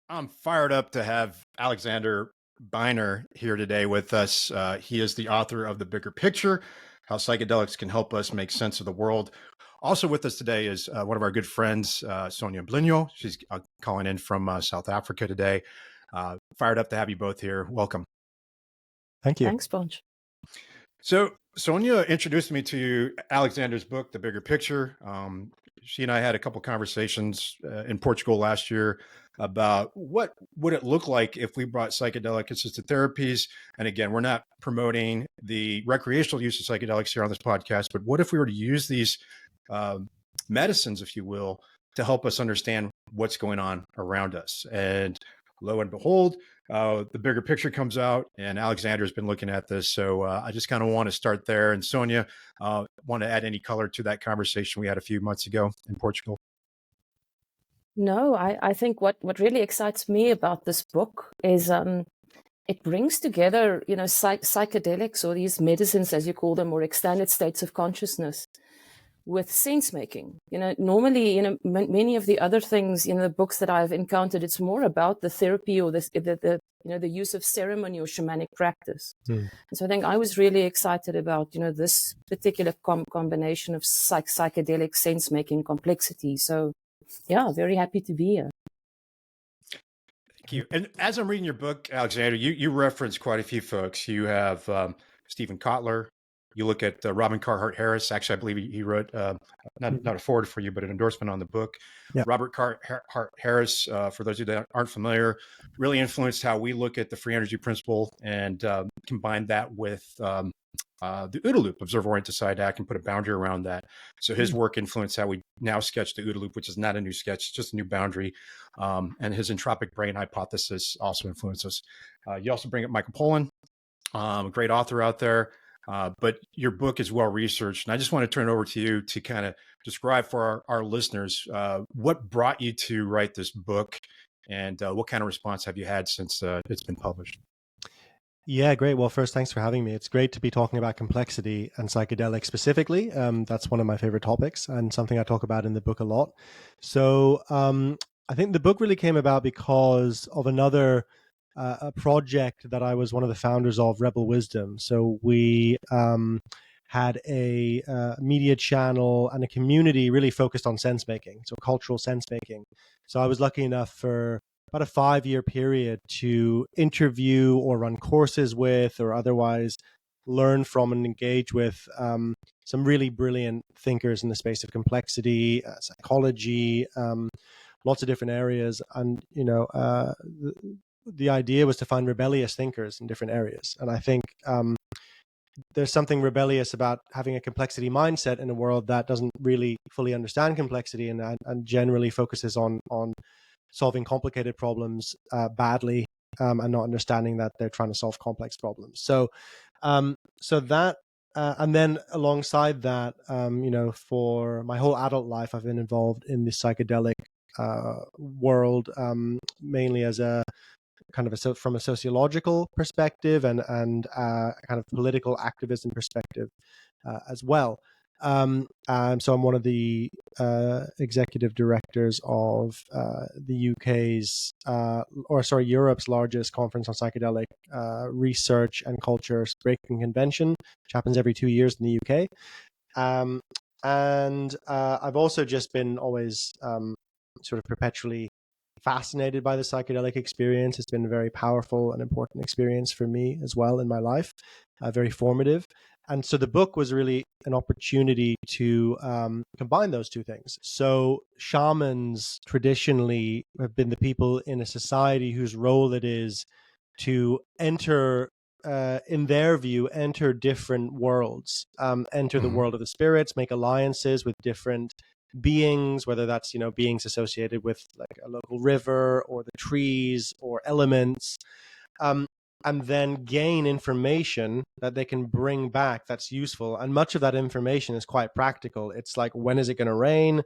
I'm fired up to have Alexander Beiner here today with us. He is the author of The Bigger Picture, How Psychedelics Can Help Us Make Sense of the World. Also with us today is one of our good friends, Sonia Blinyo. She's calling in from South Africa today. Fired up to have you both here. Welcome. Thank you. Thanks, Bunch. So Sonia introduced me to Alexander's book, The Bigger Picture. She and I had a couple conversations in Portugal last year about what would it look like if we brought psychedelic-assisted therapies. And again, we're not promoting the recreational use of psychedelics here on this podcast, but what if we were to use these medicines, if you will, to help us understand what's going on around us? And lo and behold, The Bigger Picture comes out, and Alexander's been looking at this. So I just kind of want to start there. And Sonia, want to add any color to that conversation we had a few months ago in Portugal? No, I think what really excites me about this book is it brings together, psychedelics, or these medicines, as you call them, or extended states of consciousness, with sense making. Normally, many of the other things, the books that I've encountered, it's more about the therapy or the use of ceremony or shamanic practice. And so I think I was really excited about, this particular combination of psychedelic sense making complexity. So yeah, very happy to be here. Thank you. And as I'm reading your book, Alexander, you reference quite a few folks. You have Stephen Kotler. You look at Robin Carhart Harris. Actually, I believe he wrote not a forward for you, but an endorsement on the book. Yeah. Robert Carhart Harris, for those of you that aren't familiar, really influenced how we look at the free energy principle and combine that with the OODA loop, observer-oriented psych, and put a boundary around that. So his work influenced how we now sketch the OODA loop, which is not a new sketch, it's just a new boundary. And his entropic brain hypothesis also influences. You also bring up Michael Pollan, a great author out there. But your book is well researched, and I just want to turn it over to you to kind of describe for our listeners what brought you to write this book, and what kind of response have you had since it's been published? Yeah, great. Well, first, thanks for having me. It's great to be talking about complexity and psychedelics specifically. That's one of my favorite topics and something I talk about in the book a lot. So I think the book really came about because of another a project that I was one of the founders of, Rebel Wisdom. So we had a media channel and a community really focused on sense making, so cultural sense making. So I was lucky enough for about a 5-year period to interview or run courses with, or otherwise learn from and engage with some really brilliant thinkers in the space of complexity, psychology, lots of different areas. And, the idea was to find rebellious thinkers in different areas. And I think there's something rebellious about having a complexity mindset in a world that doesn't really fully understand complexity and generally focuses on solving complicated problems badly, and not understanding that they're trying to solve complex problems. So that, and then alongside that, for my whole adult life, I've been involved in the psychedelic world, mainly as a kind of from a sociological perspective and kind of political activism perspective as well. So I'm one of the executive directors of the Europe's largest conference on psychedelic research and culture breaking convention, which happens every 2 years in the UK. And I've also just been always sort of perpetually fascinated by the psychedelic experience. It's been a very powerful and important experience for me as well in my life, very formative. And so the book was really an opportunity to combine those two things. So shamans traditionally have been the people in a society whose role it is to enter, in their view, enter different worlds, enter the world of the spirits, make alliances with different beings, whether that's, beings associated with like a local river or the trees or elements, and then gain information that they can bring back that's useful. And much of that information is quite practical. It's like, when is it going to rain?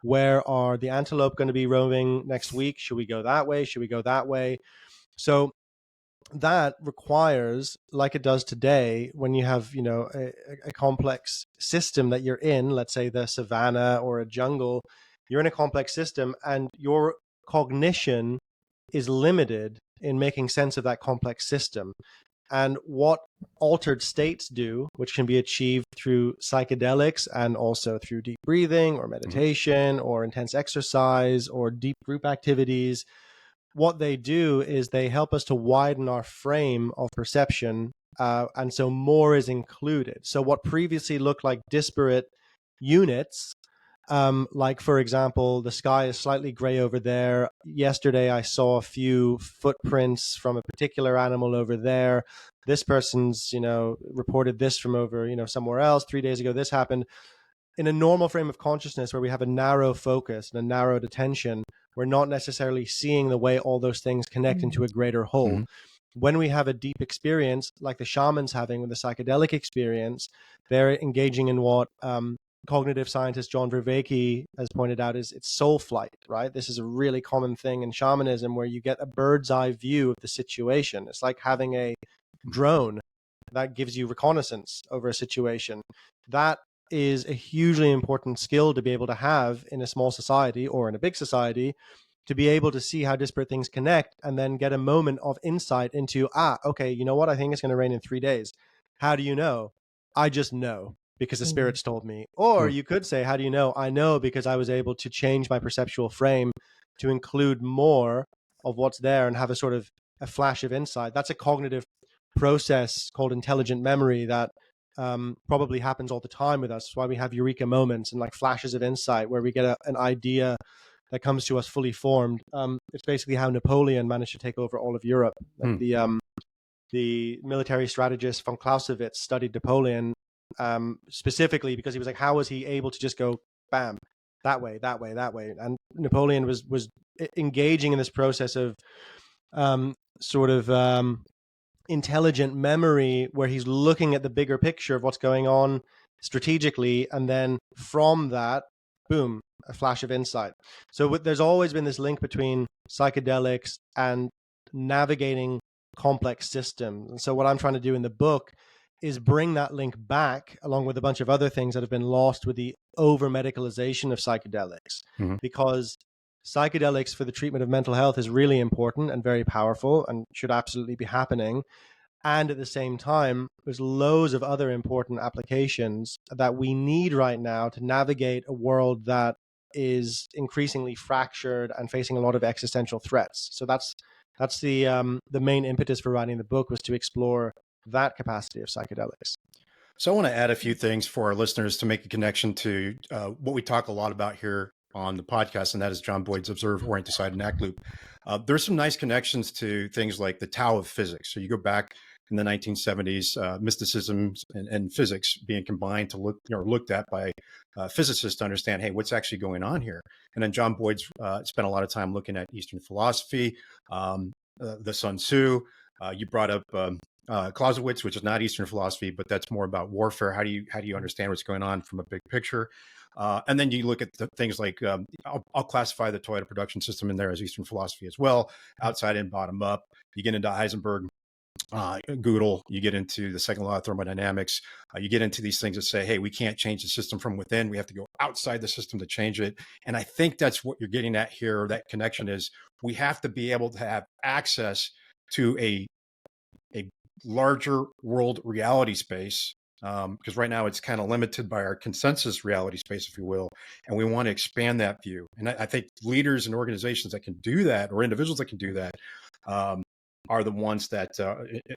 Where are the antelope going to be roaming next week? Should we go that way? Should we go that way? So that requires, like it does today, when you have, a complex system that you're in, let's say the savannah or a jungle, you're in a complex system, and your cognition is limited in making sense of that complex system. And what altered states do, which can be achieved through psychedelics and also through deep breathing or meditation or intense exercise or deep group activities, what they do is they help us to widen our frame of perception. And so more is included. So what previously looked like disparate units, like, for example, the sky is slightly gray over there. Yesterday, I saw a few footprints from a particular animal over there. This person's, reported this from over, somewhere else. 3 days ago, this happened. In a normal frame of consciousness where we have a narrow focus and a narrowed attention, we're not necessarily seeing the way all those things connect into a greater whole. When we have a deep experience, like the shaman's having with the psychedelic experience, they're engaging in what cognitive scientist John Vervaeke has pointed out is it's soul flight, right? This is a really common thing in shamanism where you get a bird's eye view of the situation. It's like having a drone that gives you reconnaissance over a situation. That is a hugely important skill to be able to have in a small society or in a big society, to be able to see how disparate things connect and then get a moment of insight into, okay, you know what? I think it's going to rain in 3 days. How do you know? I just know because the spirits told me. Or you could say, how do you know? I know because I was able to change my perceptual frame to include more of what's there and have a sort of a flash of insight. That's a cognitive process called intelligent memory that probably happens all the time with us. That's why we have eureka moments and like flashes of insight where we get an idea that comes to us fully formed. It's basically how Napoleon managed to take over all of Europe. Like the military strategist von Clausewitz studied Napoleon specifically because he was like, how was he able to just go bam, that way, that way, that way? And Napoleon was engaging in this process of intelligent memory where he's looking at the bigger picture of what's going on strategically, and then from that, boom, a flash of insight. So there's always been this link between psychedelics and navigating complex systems. And so what I'm trying to do in the book is bring that link back, along with a bunch of other things that have been lost with the over-medicalization of psychedelics. Because psychedelics for the treatment of mental health is really important and very powerful and should absolutely be happening. And at the same time, there's loads of other important applications that we need right now to navigate a world that is increasingly fractured and facing a lot of existential threats. So that's the main impetus for writing the book, was to explore that capacity of psychedelics. So I want to add a few things for our listeners to make a connection to what we talk a lot about here on the podcast, and that is John Boyd's Observe, Orient, Decide, and Act loop. There's some nice connections to things like the Tao of physics. So you go back in the 1970s, mysticism and physics being combined to looked at by physicists to understand, hey, what's actually going on here? And then John Boyd's spent a lot of time looking at Eastern philosophy, the Sun Tzu. You brought up Clausewitz, which is not Eastern philosophy, but that's more about warfare. How do you understand what's going on from a big picture? And then you look at things like, I'll classify the Toyota production system in there as Eastern philosophy as well, outside and bottom up. You get into Heisenberg, Gödel, you get into the second law of thermodynamics, you get into these things that say, hey, we can't change the system from within. We have to go outside the system to change it. And I think that's what you're getting at here. That connection is we have to be able to have access to a larger world reality space, because right now it's kind of limited by our consensus reality space, if you will, and we want to expand that view. And I think leaders and organizations that can do that, or individuals that can do that, are the ones that,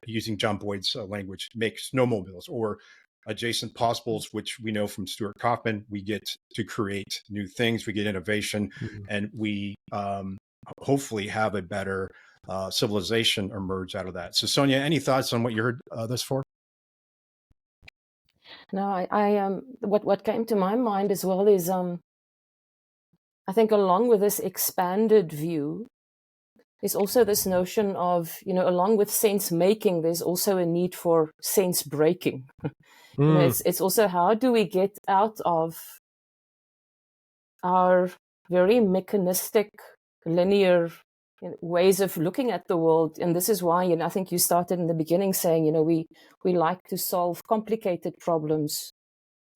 using John Boyd's language, make snowmobiles or adjacent possibles, which we know from Stuart Kaufman, we get to create new things, we get innovation, and we hopefully have a better civilization emerge out of that. So Sonia, any thoughts on what you heard thus far? No, I what came to my mind as well is I think along with this expanded view is also this notion of, along with sense making, there's also a need for sense breaking. It's also, how do we get out of our very mechanistic, linear ways of looking at the world? And this is why, I think you started in the beginning saying, we like to solve complicated problems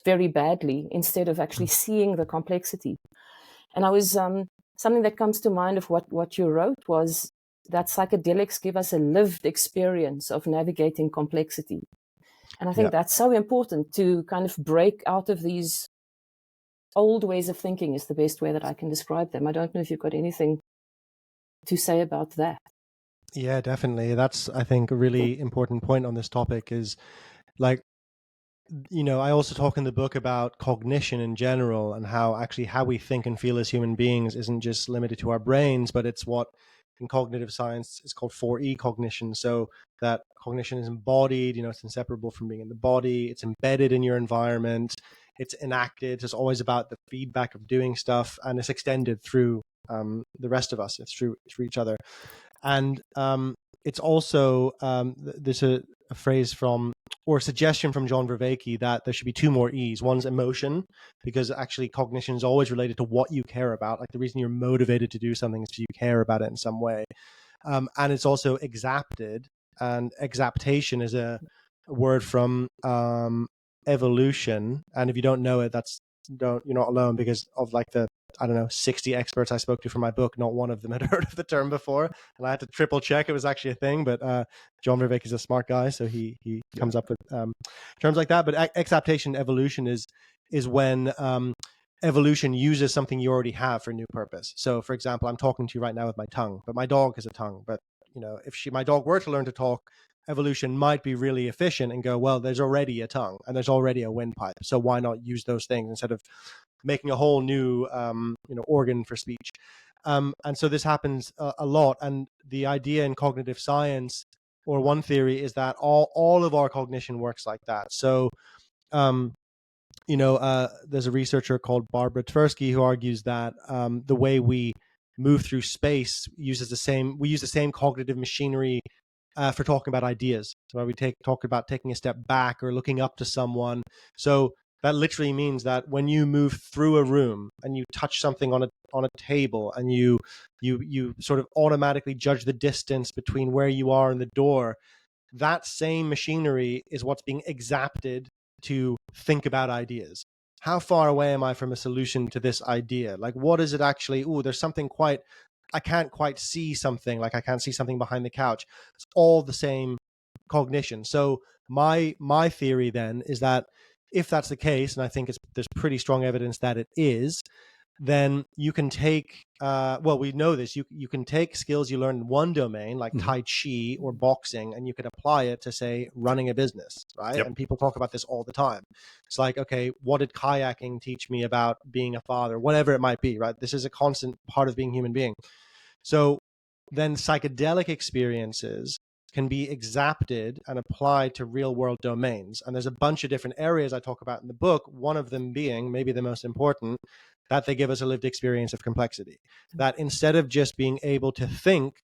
very badly instead of actually seeing the complexity. And I was something that comes to mind of what you wrote was that psychedelics give us a lived experience of navigating complexity. And I think that's so important, to kind of break out of these old ways of thinking, is the best way that I can describe them. I don't know if you've got anything to say about that. Yeah, definitely. That's, I think, a really important point on this topic is, like, I also talk in the book about cognition in general, and how we think and feel as human beings isn't just limited to our brains, but it's what in cognitive science is called 4E cognition. So that cognition is embodied, it's inseparable from being in the body, it's embedded in your environment, it's enacted, it's always about the feedback of doing stuff, and it's extended through the rest of us, it's through each other. And it's also, there's a phrase from, or a suggestion from John Vervaeke, that there should be two more E's. One's emotion, because actually cognition is always related to what you care about. Like, the reason you're motivated to do something is because you care about it in some way. And it's also exapted, and exaptation is a word from evolution. And if you don't know it, you're not alone, because of like the 60 experts I spoke to for my book, not one of them had heard of the term before, and I had to triple check it was actually a thing. But John Vervaeke is a smart guy, so he comes up with terms like that. But exaptation, evolution is when evolution uses something you already have for a new purpose. So, for example, I'm talking to you right now with my tongue, but my dog has a tongue. But if my dog were to learn to talk, evolution might be really efficient and go, well, there's already a tongue and there's already a windpipe, so why not use those things instead of making a whole new organ for speech. And so this happens a lot. And the idea in cognitive science, or one theory, is that all of our cognition works like that. So there's a researcher called Barbara Tversky who argues that the way we move through space we use the same cognitive machinery for talking about ideas. So we talk about taking a step back or looking up to someone. So that literally means that when you move through a room and you touch something on a table, and you sort of automatically judge the distance between where you are and the door, that same machinery is what's being exapted to think about ideas. How far away am I from a solution to this idea? Like, what is it actually? There's something I can't quite see something, like I can't see something behind the couch. It's all the same cognition. So my theory then is that if that's the case, and I think there's pretty strong evidence that it is, then you can take, we know this, you can take skills you learn in one domain, like Tai Chi or boxing, and you could apply it to, say, running a business, right? Yep. And people talk about this all the time. It's like, okay, what did kayaking teach me about being a father? Whatever it might be, right? This is a constant part of being a human being. So then psychedelic experiences can be exapted and applied to real world domains. And there's a bunch of different areas I talk about in the book, one of them being, maybe the most important, that they give us a lived experience of complexity. That instead of just being able to think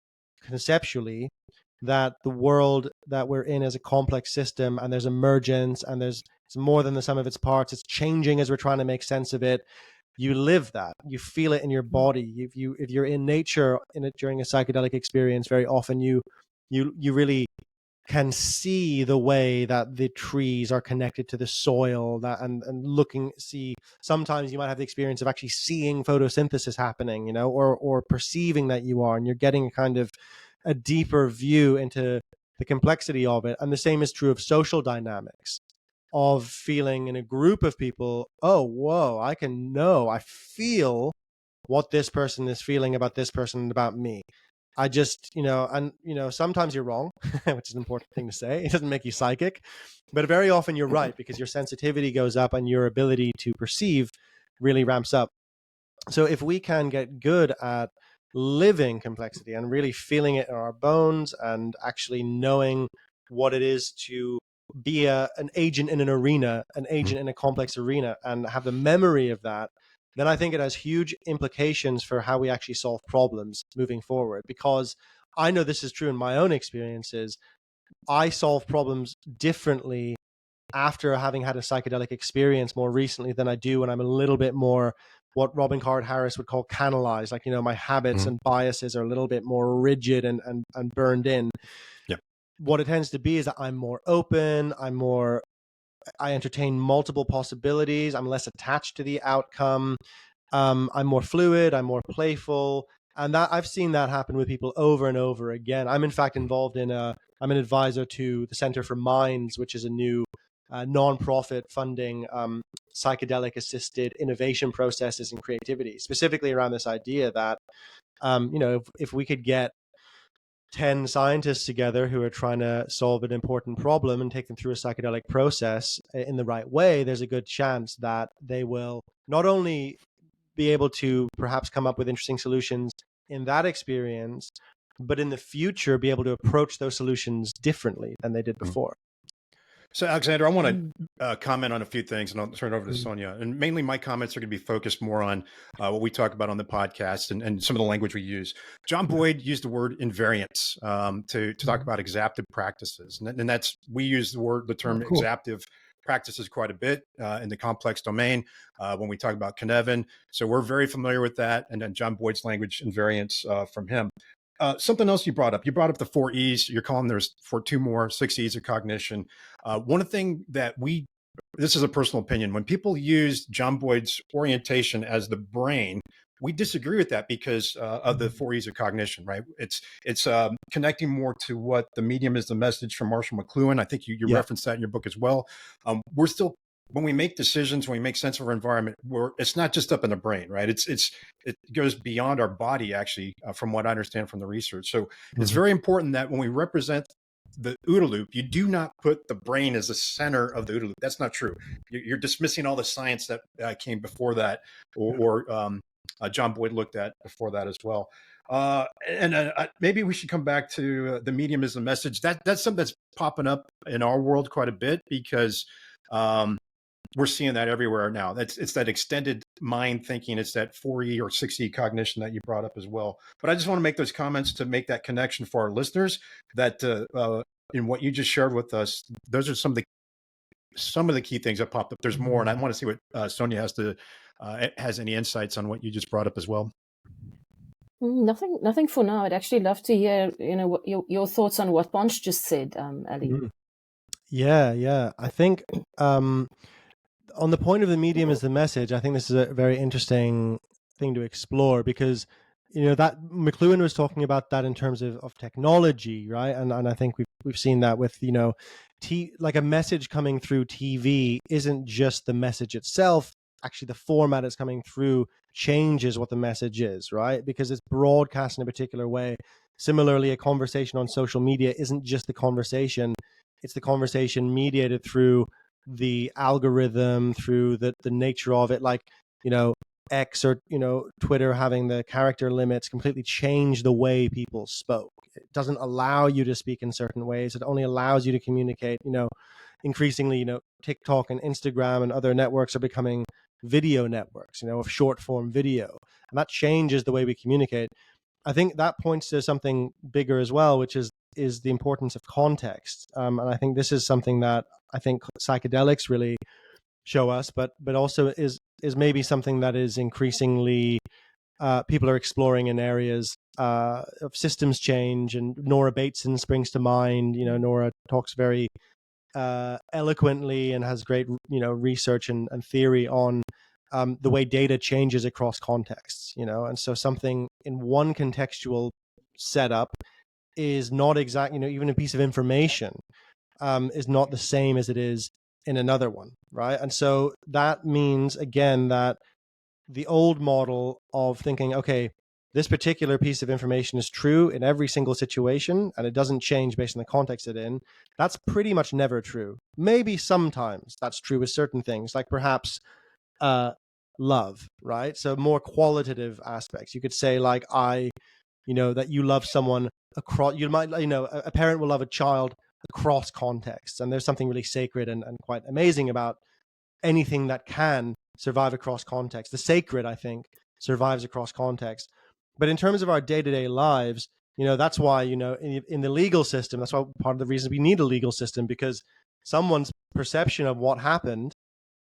conceptually that the world that we're in is a complex system, and there's emergence, and it's more than the sum of its parts, it's changing as we're trying to make sense of it, you live that, you feel it in your body. If you're in nature during a psychedelic experience, very often you really can see the way that the trees are connected to the soil, sometimes you might have the experience of actually seeing photosynthesis happening, or perceiving that you are, and you're getting a kind of a deeper view into the complexity of it. And the same is true of social dynamics, of feeling in a group of people, oh, whoa, I feel what this person is feeling about this person and about me. I just, sometimes you're wrong, which is an important thing to say. It doesn't make you psychic, but very often you're right, because your sensitivity goes up and your ability to perceive really ramps up. So if we can get good at living complexity and really feeling it in our bones, and actually knowing what it is to be an agent in an arena, an agent in a complex arena, and have the memory of that, then I think it has huge implications for how we actually solve problems moving forward. Because I know this is true in my own experiences. I solve problems differently after having had a psychedelic experience more recently than I do when I'm a little bit more what Robin Carhart Harris would call canalized. Like, my habits and biases are a little bit more rigid and burned in. Yeah. What it tends to be is that I'm more open, I entertain multiple possibilities, I'm less attached to the outcome, I'm more fluid, I'm more playful, And that I've seen that happen with people over and over again. I'm in fact involved in I'm an advisor to the Center for Minds, which is a new non-profit funding psychedelic-assisted innovation processes and creativity, specifically around this idea that if we could get 10 scientists together who are trying to solve an important problem and take them through a psychedelic process in the right way, there's a good chance that they will not only be able to perhaps come up with interesting solutions in that experience, but in the future be able to approach those solutions differently than they did before. So, Alexander, I want to comment on a few things, and I'll turn it over to Sonia. And mainly my comments are going to be focused more on what we talk about on the podcast and some of the language we use. John Boyd used the word invariance to talk about exaptive practices. And that's, we use the term exaptive practices quite a bit in the complex domain when we talk about Cynefin. So we're very familiar with that. And then John Boyd's language invariance from him. Something else you brought up the 4 E's. You're calling there's 6 E's of cognition. One thing that this is a personal opinion, when people use John Boyd's orientation as the brain, we disagree with that because of the 4 E's of cognition, right? It's connecting more to what the medium is the message from Marshall McLuhan. I think you referenced that in your book as well. We're still, when we make decisions, when we make sense of our environment, it's not just up in the brain, right? It goes beyond our body, actually, from what I understand from the research. So it's very important that when we represent the OODA loop, you do not put the brain as the center of the OODA loop. That's not true. You're dismissing all the science that came before that, or John Boyd looked at before that as well. Maybe we should come back to the medium as a message. That's something that's popping up in our world quite a bit because we're seeing that everywhere now. It's that extended mind thinking. It's that 4E or 6E cognition that you brought up as well. But I just want to make those comments to make that connection for our listeners that in what you just shared with us, those are some of the key things that popped up. There's more, and I want to see what Sonia has any insights on what you just brought up as well. Nothing for now. I'd actually love to hear, what your thoughts on what Ponch just said, Ali. Yeah. I think on the point of the medium as the message, I think this is a very interesting thing to explore because, that McLuhan was talking about that in terms of technology, right? And I think we've seen that with, like a message coming through TV isn't just the message itself. Actually, the format it's coming through changes what the message is, right? Because it's broadcast in a particular way. Similarly, a conversation on social media isn't just the conversation. It's the conversation mediated through the algorithm, through the nature of it, like, X or, Twitter having the character limits completely change the way people spoke. It doesn't allow you to speak in certain ways. It only allows you to communicate, increasingly, TikTok and Instagram and other networks are becoming video networks, of short form video. And that changes the way we communicate. I think that points to something bigger as well, which is the importance of context. And I think this is something that I think psychedelics really show us, but also is maybe something that is increasingly people are exploring in areas of systems change. And Nora Bateson springs to mind. Nora talks very eloquently and has great research and theory on the way data changes across contexts. And so something in one contextual setup is not exact, even a piece of information is not the same as it is in another one, right? And so that means, again, that the old model of thinking, okay, this particular piece of information is true in every single situation and it doesn't change based on the context it's in, that's pretty much never true. Maybe sometimes that's true with certain things, like perhaps love, right? So more qualitative aspects. You could say like that you love someone across, you might, a parent will love a child across contexts. And there's something really sacred and quite amazing about anything that can survive across context. The sacred, I think, survives across context. But in terms of our day-to-day lives, that's why, in the legal system, that's why part of the reason we need a legal system, because someone's perception of what happened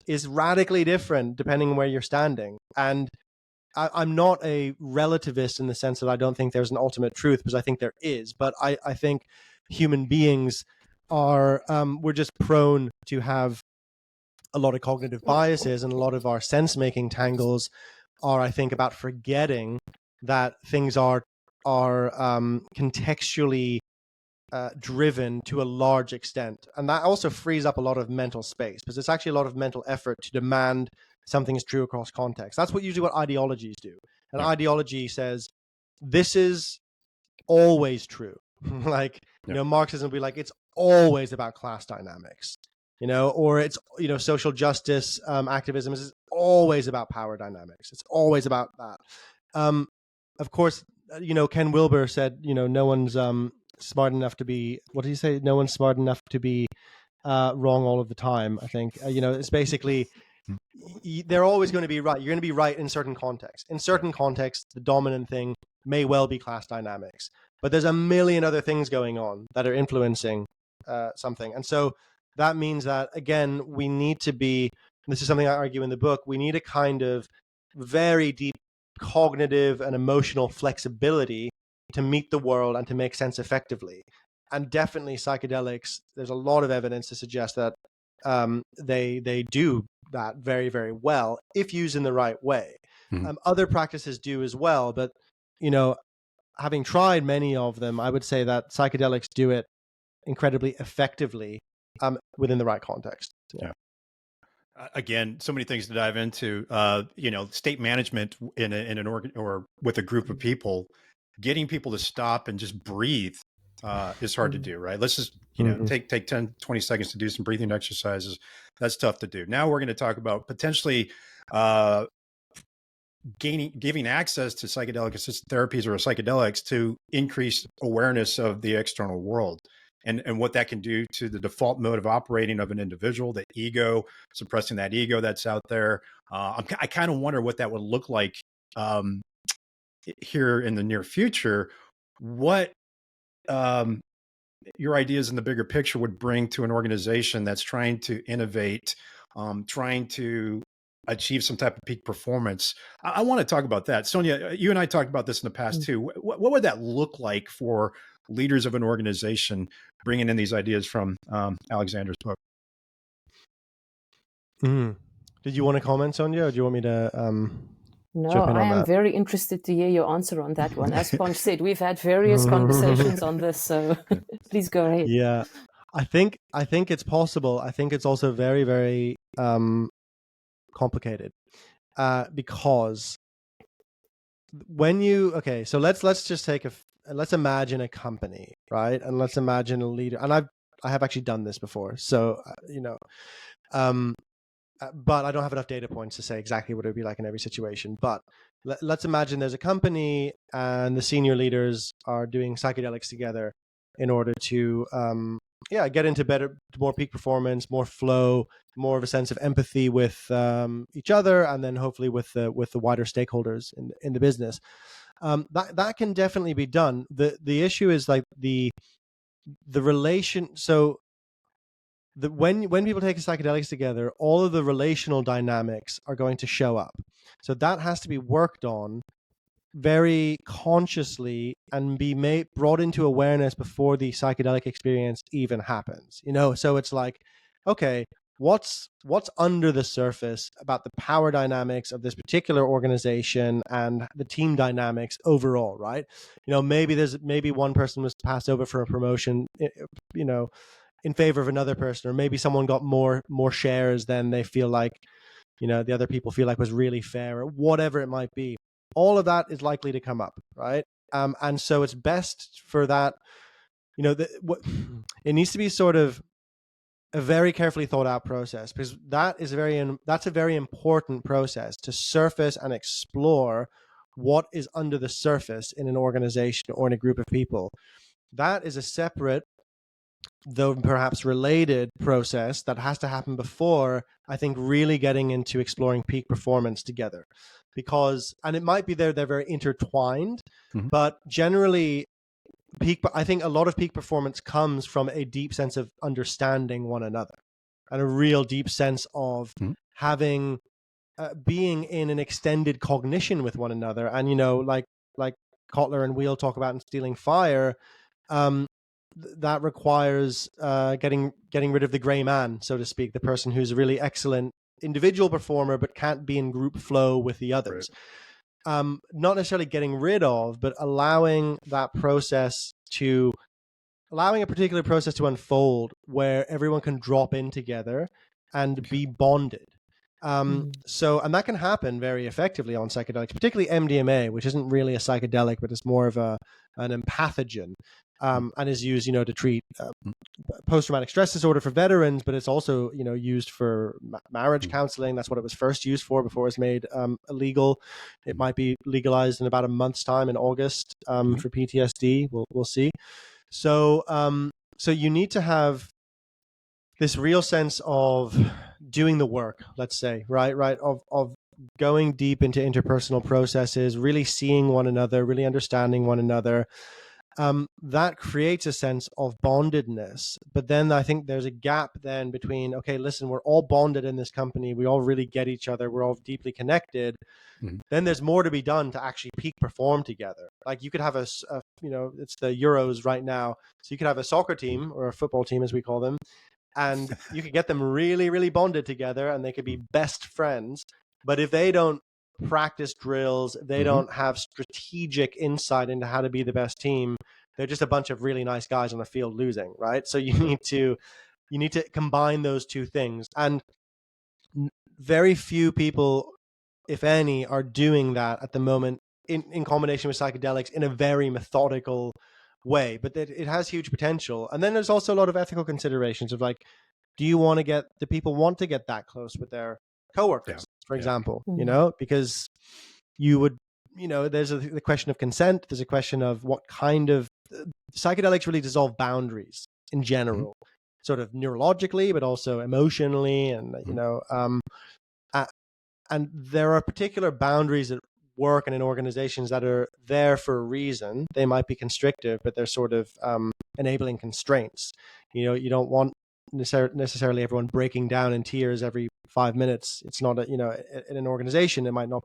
is radically different depending on where you're standing. And I'm not a relativist in the sense that I don't think there's an ultimate truth, because I think there is. But I think human beings are, we're just prone to have a lot of cognitive biases, and a lot of our sense-making tangles are, I think, about forgetting that things are contextually driven to a large extent, and that also frees up a lot of mental space, because it's actually a lot of mental effort to demand something is true across context. That's usually what ideologies do. An ideology says this is always true. Like, Marxism would be like, it's always about class dynamics, or it's, social justice activism is always about power dynamics. It's always about that. Of course, Ken Wilber said, no one's smart enough to be, what did he say? No one's smart enough to be wrong all of the time, I think. It's basically, they're always going to be right. You're going to be right in certain contexts. In certain contexts, the dominant thing may well be class dynamics, but there's a million other things going on that are influencing something. And so that means that, again, we need to be, this is something I argue in the book, we need a kind of very deep cognitive and emotional flexibility to meet the world and to make sense effectively. And definitely psychedelics, there's a lot of evidence to suggest that they do that very, very well if used in the right way. Other practices do as well, but having tried many of them, I would say that psychedelics do it incredibly effectively within the right context. Again, so many things to dive into. State management in an organ or with a group of people, getting people to stop and just breathe is hard to do, right? Let's just take 10, 20 seconds to do some breathing exercises. That's tough to do. Now we're going to talk about potentially giving access to psychedelic-assisted therapies or psychedelics to increase awareness of the external world. And what that can do to the default mode of operating of an individual, the ego, suppressing that ego that's out there. I kind of wonder what that would look like here in the near future. What your ideas in the bigger picture would bring to an organization that's trying to innovate, trying to achieve some type of peak performance. I want to talk about that. Sonia, you and I talked about this in the past too. What would that look like for leaders of an organization bringing in these ideas from Alexander's book? Did you want to comment, Sonia, or do you want me to No, jump in on I am that? very interested to hear your answer on that one. As Ponch said, we've had various conversations on this, so please go ahead. Yeah, I think it's possible. I think it's also very, very complicated because when so let's just let's imagine a company, right? And let's imagine a leader. And I have actually done this before, so but I don't have enough data points to say exactly what it would be like in every situation. But let's imagine there's a company and the senior leaders are doing psychedelics together in order to get into more peak performance, more flow, more of a sense of empathy with each other, and then hopefully with the wider stakeholders in the business. That can definitely be done. The issue is like the relation. So when people take psychedelics together, all of the relational dynamics are going to show up. So that has to be worked on very consciously and be brought into awareness before the psychedelic experience even happens. So it's like, okay, what's under the surface about the power dynamics of this particular organization and the team dynamics overall, right? Maybe one person was passed over for a promotion, in favor of another person, or maybe someone got more shares than they feel like, the other people feel like was really fair, or whatever it might be. All of that is likely to come up, right? And so it's best for that, it needs to be sort of a very carefully thought out process, because that's a very important process to surface and explore what is under the surface in an organization or in a group of people. That is a separate, though perhaps related, process that has to happen before, I think, really getting into exploring peak performance together. And it might be they're very intertwined, but generally I think a lot of peak performance comes from a deep sense of understanding one another and a real deep sense of having, being in an extended cognition with one another. And, like Kotler and Wheel talk about in Stealing Fire, that requires getting rid of the gray man, so to speak, the person who's a really excellent individual performer but can't be in group flow with the others. not necessarily getting rid of, but allowing a particular process to unfold where everyone can drop in together and be bonded. And that can happen very effectively on psychedelics, particularly MDMA, which isn't really a psychedelic, but it's more of an empathogen, and is used, to treat post-traumatic stress disorder for veterans, but it's also, used for marriage counseling. That's what it was first used for before it was made illegal. It might be legalized in about a month's time in August for PTSD. We'll see. So you need to have this real sense of doing the work, let's say, right, of going deep into interpersonal processes, really seeing one another, really understanding one another. That creates a sense of bondedness. But then I think there's a gap then between, okay, listen, we're all bonded in this company. We all really get each other. We're all deeply connected. Then there's more to be done to actually peak perform together. Like you could have it's the Euros right now. So you could have a soccer team or a football team, as we call them, and you could get them really, really bonded together and they could be best friends. But if they don't practice drills, they don't have strategic insight into how to be the best team, they're just a bunch of really nice guys on the field losing, right? So you need to combine those two things. And very few people, if any, are doing that at the moment in combination with psychedelics in a very methodical way, but it has huge potential. And then there's also a lot of ethical considerations of like, do people want to get that close with their coworkers, for example, because you would, there's the question of consent. There's a question of what kind of psychedelics really dissolve boundaries in general, sort of neurologically, but also emotionally. And, and there are particular boundaries that work and in organizations that are there for a reason. They might be constrictive, but they're sort of enabling constraints. You don't want necessarily everyone breaking down in tears every 5 minutes. It's not in an organization, it might not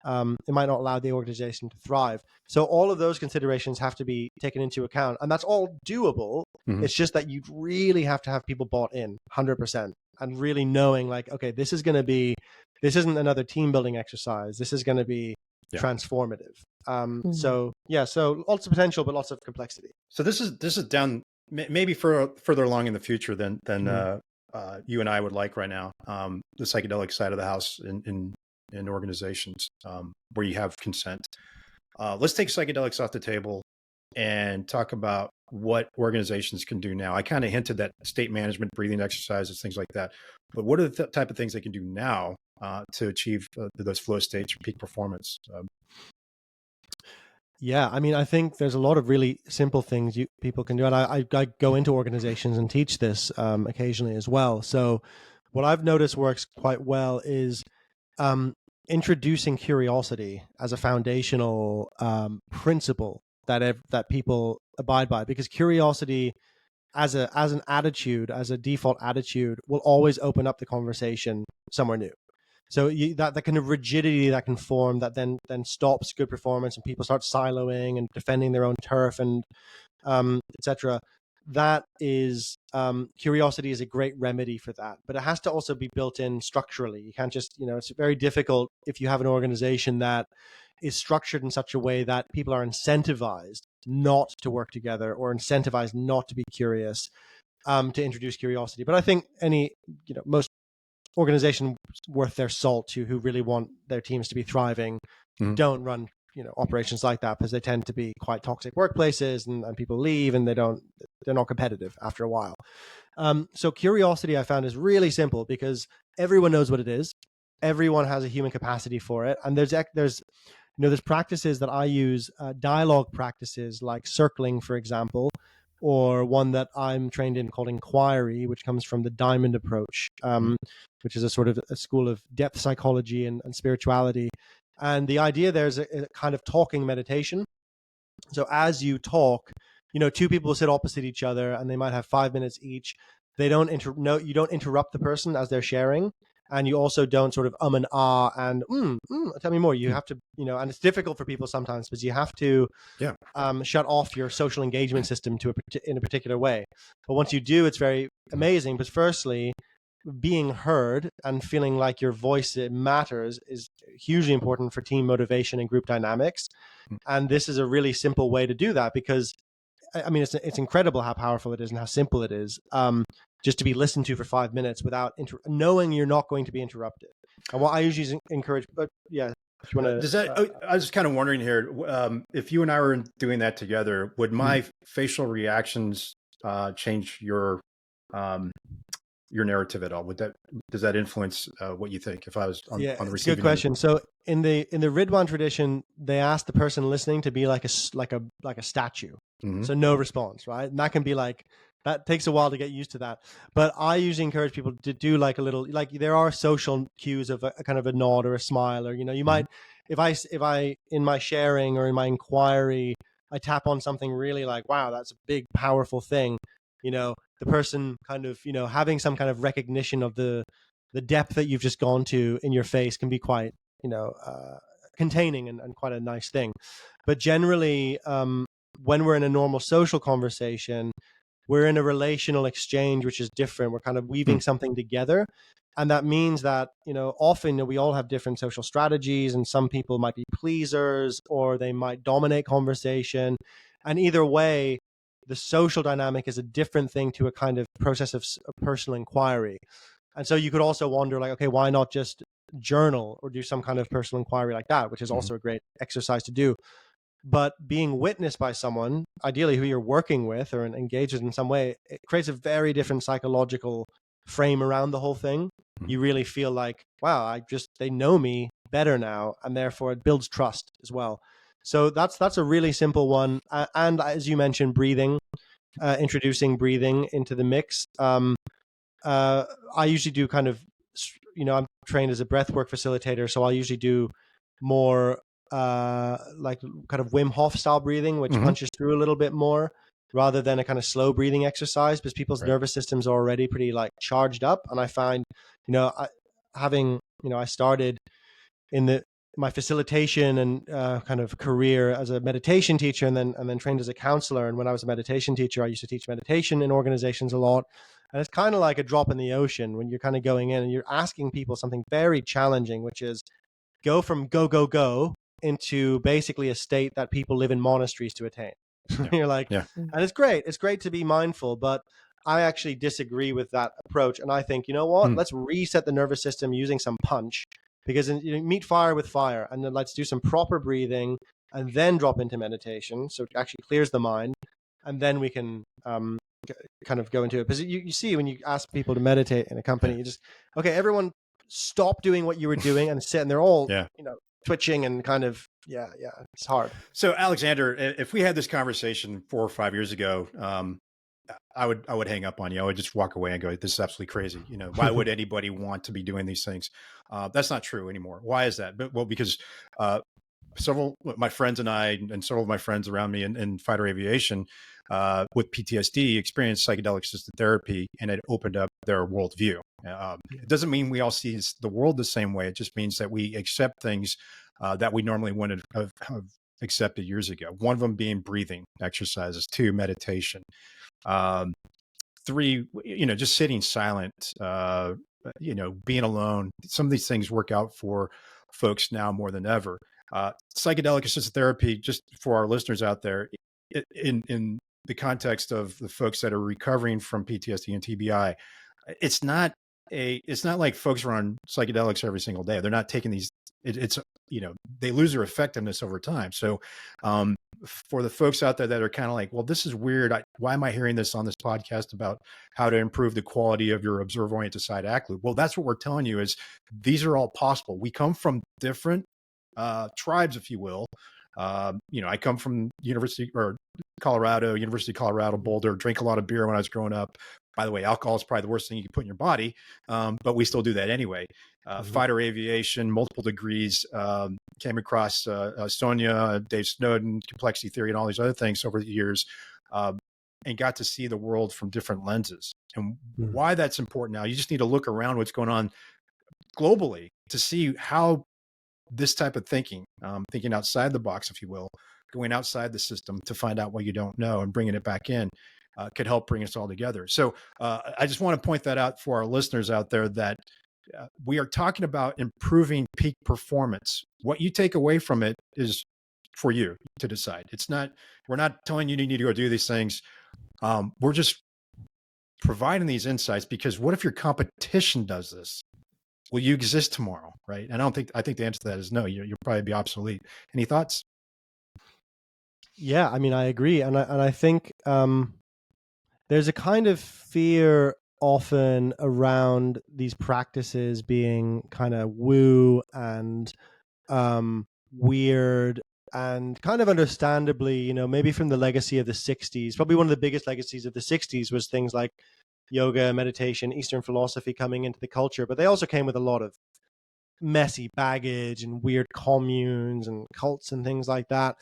allow the organization to thrive. So all of those considerations have to be taken into account, and that's all doable. It's just that you really have to have people bought in 100% and really knowing like, okay, this isn't another team building exercise. This is going to be transformative. So lots of potential, but lots of complexity. So this is down maybe further along in the future than you and I would like right now. The psychedelic side of the house in organizations where you have consent. Let's take psychedelics off the table and talk about what organizations can do now. I kind of hinted that state management, breathing exercises, things like that. But what are the type of things they can do now to achieve those flow states or peak performance? Yeah, I mean, I think there's a lot of really simple things people can do. And I go into organizations and teach this occasionally as well. So what I've noticed works quite well is introducing curiosity as a foundational principle that people abide by, because curiosity as an attitude, as a default attitude, will always open up the conversation somewhere new. So that kind of rigidity that can form that then stops good performance, and people start siloing and defending their own turf and etc. That is curiosity is a great remedy for that, but it has to also be built in structurally. You can't just, it's very difficult if you have an organization that is structured in such a way that people are incentivized not to work together or incentivized not to be curious, to introduce curiosity. But I think most organizations worth their salt who really want their teams to be thriving don't run operations like that, because they tend to be quite toxic workplaces, and people leave and they're not competitive after a while. So curiosity I found is really simple, because everyone knows what it is. Everyone has a human capacity for it. And there's practices that I use, dialogue practices like circling, for example, or one that I'm trained in called inquiry, which comes from the diamond approach, which is a sort of a school of depth psychology and spirituality. And the idea there is a kind of talking meditation. So as you talk, two people sit opposite each other and they might have 5 minutes each. You don't interrupt the person as they're sharing. And you also don't sort of and and tell me more. You have to, and it's difficult for people sometimes because you have to shut off your social engagement system in a particular way. But once you do, it's very amazing. Because firstly, being heard and feeling like your voice matters is hugely important for team motivation and group dynamics. And this is a really simple way to do that, because I mean, it's incredible how powerful it is and how simple it is, just to be listened to for 5 minutes without knowing you're not going to be interrupted. And what I usually encourage, but yeah, if you want to. I was just kind of wondering here, if you and I were doing that together, would my facial reactions change your narrative at all? Does that influence what you think if I was on the receiving end? Good question. So in the Ridwan tradition, they ask the person listening to be like a statue. Mm-hmm. So no response, right? And that can be like, that takes a while to get used to that. But I usually encourage people to do like a little, like there are social cues of a kind of a nod or a smile, or, you know, you might, if I, in my sharing or in my inquiry, I tap on something really like, wow, that's a big, powerful thing. You know, the person kind of, you know, having some kind of recognition of the depth that you've just gone to in your face can be quite, you know, containing and quite a nice thing. But generally, when we're in a normal social conversation, we're in a relational exchange, which is different. We're kind of weaving something together. And that means that, you know, often we all have different social strategies, and some people might be pleasers or they might dominate conversation. And either way, the social dynamic is a different thing to a kind of process of personal inquiry. And so you could also wonder, like, okay, why not just journal or do some kind of personal inquiry like that, which is also a great exercise to do. But being witnessed by someone, ideally who you're working with or engaged with in some way, it creates a very different psychological frame around the whole thing. You really feel like, wow, they know me better now, and therefore it builds trust as well. So that's a really simple one. And as you mentioned, breathing, introducing breathing into the mix. I usually do kind of, you know, I'm trained as a breathwork facilitator, so I'll usually do more like kind of Wim Hof style breathing, which punches through a little bit more rather than a kind of slow breathing exercise, because people's nervous systems are already pretty like charged up. And I find, you know, I started in my facilitation and kind of career as a meditation teacher, and then trained as a counselor. And when I was a meditation teacher, I used to teach meditation in organizations a lot. And it's kind of like a drop in the ocean when you're kind of going in and you're asking people something very challenging, which is go from go into basically a state that people live in monasteries to attain. You're like, and it's great. It's great to be mindful, but I actually disagree with that approach. And I think, you know what, let's reset the nervous system using some punch, because you meet fire with fire, and then let's do some proper breathing and then drop into meditation. So it actually clears the mind, and then we can kind of go into it. Because you see, when you ask people to meditate in a company, you just, okay, everyone stop doing what you were doing and sit, and they're all, you know, twitching and kind of, it's hard. So Alexander, if we had this conversation 4 or 5 years ago, I would hang up on you. I would just walk away and go, this is absolutely crazy. You know, why would anybody want to be doing these things? That's not true anymore. Why is that? Well, because several of my friends and I, and several of my friends around me in fighter aviation with PTSD experienced psychedelic-assisted therapy, and it opened up their worldview. It doesn't mean we all see the world the same way. It just means that we accept things that we normally wouldn't have accepted years ago. One of them being breathing exercises, 2, meditation, 3, you know, just sitting silent, you know, being alone. Some of these things work out for folks now more than ever. Psychedelic-assisted therapy, just for our listeners out there, in the context of the folks that are recovering from PTSD and TBI, it's not like folks are on psychedelics every single day. They're not taking these. It's you know, they lose their effectiveness over time. So for the folks out there that are kind of like, well, this is weird. Why am I hearing this on this podcast about how to improve the quality of your observer-oriented side act loop? Well, that's what we're telling you, is these are all possible. We come from different tribes, if you will. You know, I come from University of Colorado, Boulder, drank a lot of beer when I was growing up. By the way, alcohol is probably the worst thing you can put in your body, but we still do that anyway. Fighter aviation, multiple degrees, came across Sonia, Dave Snowden, complexity theory, and all these other things over the years, and got to see the world from different lenses. And why that's important now, you just need to look around what's going on globally to see how this type of thinking, thinking outside the box, if you will, going outside the system to find out what you don't know and bringing it back in, could help bring us all together. So I just want to point that out for our listeners out there that we are talking about improving peak performance. What you take away from it is for you to decide. We're not telling you need to go do these things. We're just providing these insights, because what if your competition does this? Will you exist tomorrow? Right. And I think the answer to that is no, you'll probably be obsolete. Any thoughts? Yeah, I mean, I agree. And I think there's a kind of fear often around these practices being kind of woo and weird, and kind of understandably, maybe from the legacy of the 60s. Probably one of the biggest legacies of the 60s was things like yoga, meditation, Eastern philosophy coming into the culture, but they also came with a lot of messy baggage and weird communes and cults and things like that.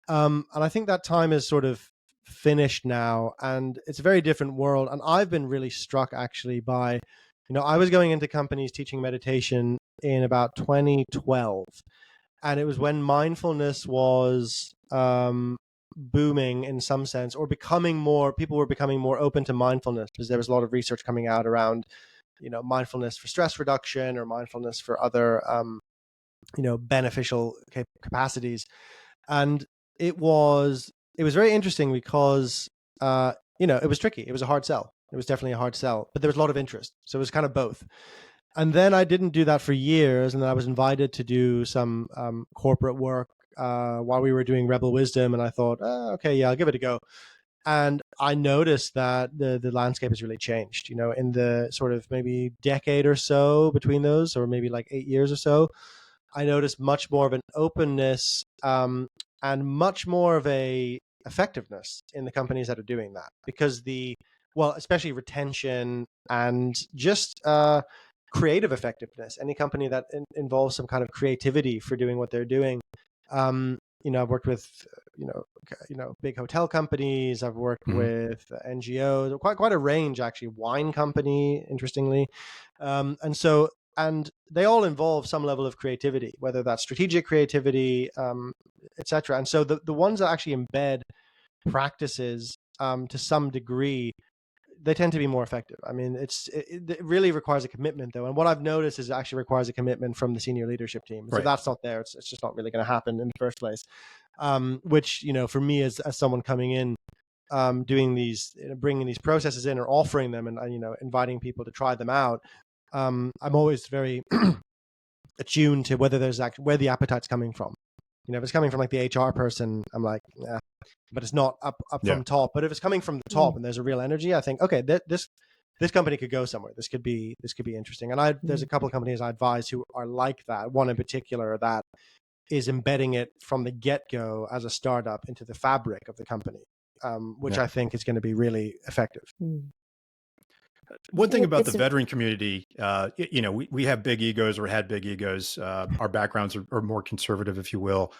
And I think that time is sort of finished now, and it's a very different world. And I've been really struck actually by, I was going into companies teaching meditation in about 2012, and it was when mindfulness was booming in some sense, or people were becoming more open to mindfulness, because there was a lot of research coming out around, mindfulness for stress reduction or mindfulness for other, beneficial capacities. And it was very interesting because, it was tricky. It was a hard sell. It was definitely a hard sell, but there was a lot of interest. So it was kind of both. And then I didn't do that for years. And then I was invited to do some corporate work while we were doing Rebel Wisdom. And I thought, okay, yeah, I'll give it a go. And I noticed that the landscape has really changed, in the sort of maybe decade or so between those, or maybe like 8 years or so. I noticed much more of an openness and much more of a effectiveness in the companies that are doing that, because especially retention and just creative effectiveness. Any company that involves some kind of creativity for doing what they're doing. I've worked with, big hotel companies. I've worked with NGOs, quite a range actually. Wine company, interestingly, and they all involve some level of creativity, whether that's strategic creativity, etc. And so the ones that actually embed practices to some degree, they tend to be more effective. I mean, it really requires a commitment, though. And what I've noticed is it actually requires a commitment from the senior leadership team. So that's not there. It's just not really going to happen in the first place. Which, for me as someone coming in, doing these, bringing these processes in or offering them, and inviting people to try them out, I'm always very attuned to whether where the appetite's coming from. If it's coming from like the HR person, I'm like, but it's not up from top. But if it's coming from the top and there's a real energy, I think, okay, this company could go somewhere. This could be interesting. And there's a couple of companies I advise who are like that. One in particular that is embedding it from the get-go as a startup into the fabric of the company, which I think is going to be really effective. One thing about the veteran community, we have big egos, or had big egos. Our backgrounds are more conservative, if you will.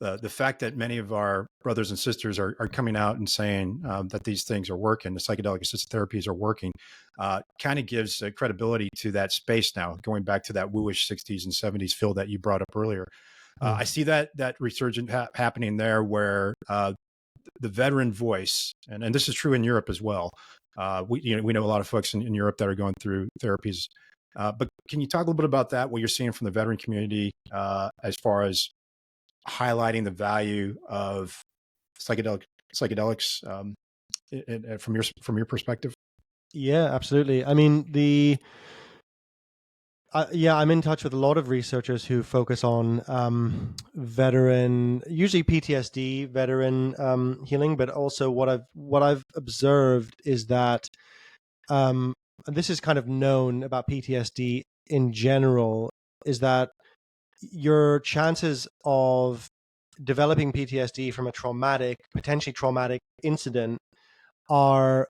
The fact that many of our brothers and sisters are coming out and saying that these things are working, the psychedelic-assisted therapies are working, kind of gives credibility to that space now, going back to that wooish 60s and 70s feel that you brought up earlier. I see that resurgence happening there, where the veteran voice, and this is true in Europe as well. We know a lot of folks in Europe that are going through therapies. But can you talk a little bit about that, what you're seeing from the veteran community as far as highlighting the value of psychedelics from your perspective? Yeah, absolutely. I mean, I'm in touch with a lot of researchers who focus on veteran, usually PTSD, veteran healing, but also what I've observed is that, and this is kind of known about PTSD in general, is that your chances of developing PTSD from a potentially traumatic incident are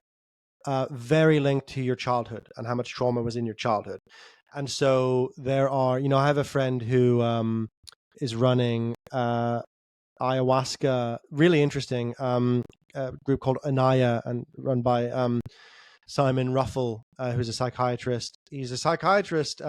very linked to your childhood and how much trauma was in your childhood. And so there are, I have a friend who is running ayahuasca, really interesting group called Anaya, and run by Simon Ruffle, who's a psychiatrist. He's a psychiatrist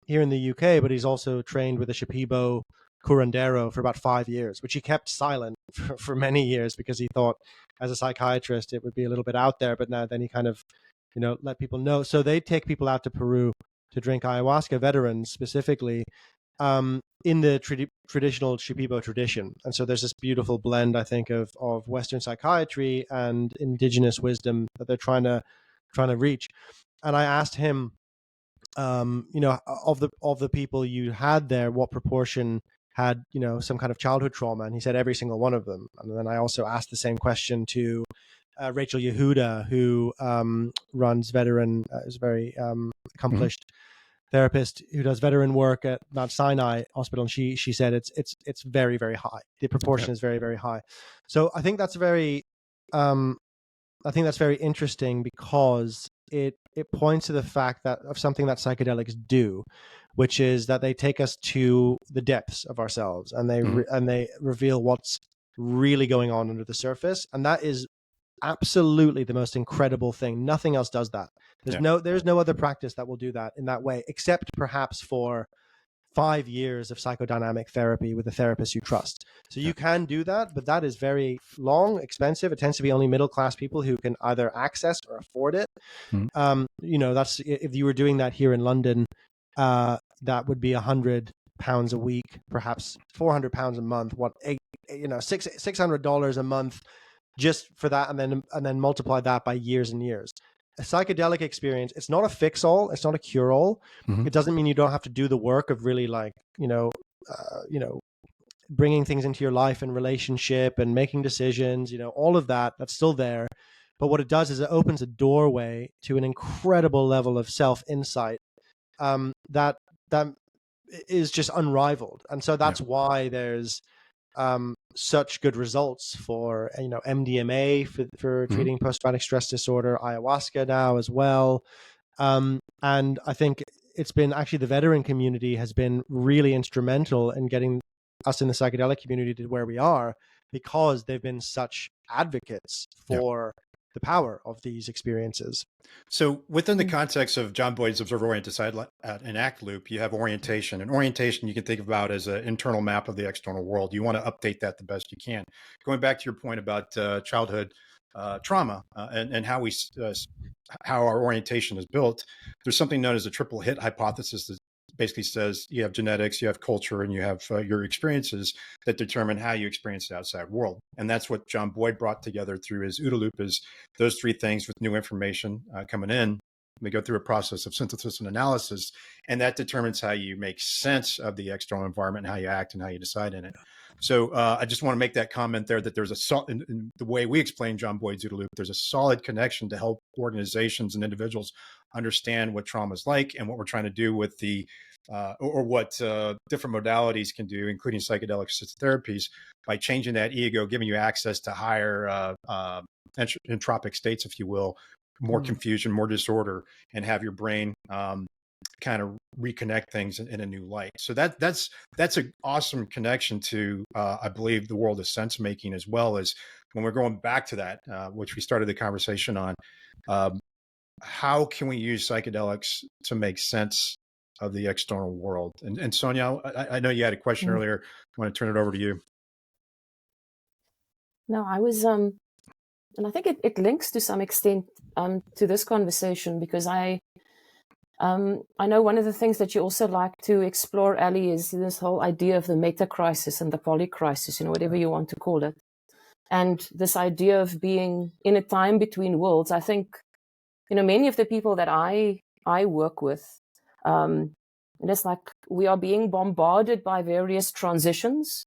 here in the UK, but he's also trained with the Shipibo curandero for about 5 years, which he kept silent for many years because he thought, as a psychiatrist, it would be a little bit out there. But now then he kind of, let people know. So they take people out to Peru to drink ayahuasca, veterans specifically, in the traditional Shipibo tradition. And so there's this beautiful blend, I think, of Western psychiatry and indigenous wisdom that they're trying to reach. And I asked him, of the people you had there, what proportion had, some kind of childhood trauma? And he said every single one of them. And then I also asked the same question to Rachel Yehuda, who runs veteran, is a very accomplished therapist who does veteran work at Mount Sinai Hospital, and she said it's very, very high. The proportion is very, very high. So I think that's very interesting, because it points to the fact that of something that psychedelics do, which is that they take us to the depths of ourselves, and they reveal what's really going on under the surface, and that is absolutely the most incredible thing. Nothing else does that. There's no other practice that will do that in that way, except perhaps for 5 years of psychodynamic therapy with a therapist you trust. So you can do that, but that is very long, expensive. It tends to be only middle-class people who can either access or afford it. That's, if you were doing that here in London, that would be £100 a week, perhaps £400 a month. $600 a month just for that, and then multiply that by years and years. A psychedelic experience, it's not a fix-all, it's not a cure-all. It doesn't mean you don't have to do the work of really bringing things into your life and relationship and making decisions, all of that's still there. But what it does is it opens a doorway to an incredible level of self-insight that is just unrivaled. And so that's why there's such good results for MDMA for treating post-traumatic stress disorder, ayahuasca now as well, and I think it's been actually the veteran community has been really instrumental in getting us in the psychedelic community to where we are, because they've been such advocates for the power of these experiences. So within the context of John Boyd's observer-oriented side and ACT loop, you have orientation. And orientation you can think about as an internal map of the external world. You want to update that the best you can. Going back to your point about childhood trauma and how our orientation is built, there's something known as a triple hit hypothesis that basically says you have genetics, you have culture, and you have your experiences that determine how you experience the outside world. And that's what John Boyd brought together through his OODA loop, is those three things with new information coming in. We go through a process of synthesis and analysis, and that determines how you make sense of the external environment and how you act and how you decide in it. So I just want to make that comment there, that there's in the way we explain John Boyd's OODA loop, there's a solid connection to help organizations and individuals understand what trauma is like and what we're trying to do with the or what different modalities can do, including psychedelic-assisted therapies, by changing that ego, giving you access to higher entropic states, if you will, more confusion, more disorder, and have your brain kind of reconnect things in a new light. So that's an awesome connection to, I believe, the world of sense making, as well as when we're going back to that, which we started the conversation on. How can we use psychedelics to make sense of the external world? And Sonia, I know you had a question earlier. I want to turn it over to you. No, I was, and I think it links to some extent to this conversation, because I know one of the things that you also like to explore, Ali, is this whole idea of the meta crisis and the poly crisis, whatever you want to call it. And this idea of being in a time between worlds. I think, many of the people that I work with, and it's like we are being bombarded by various transitions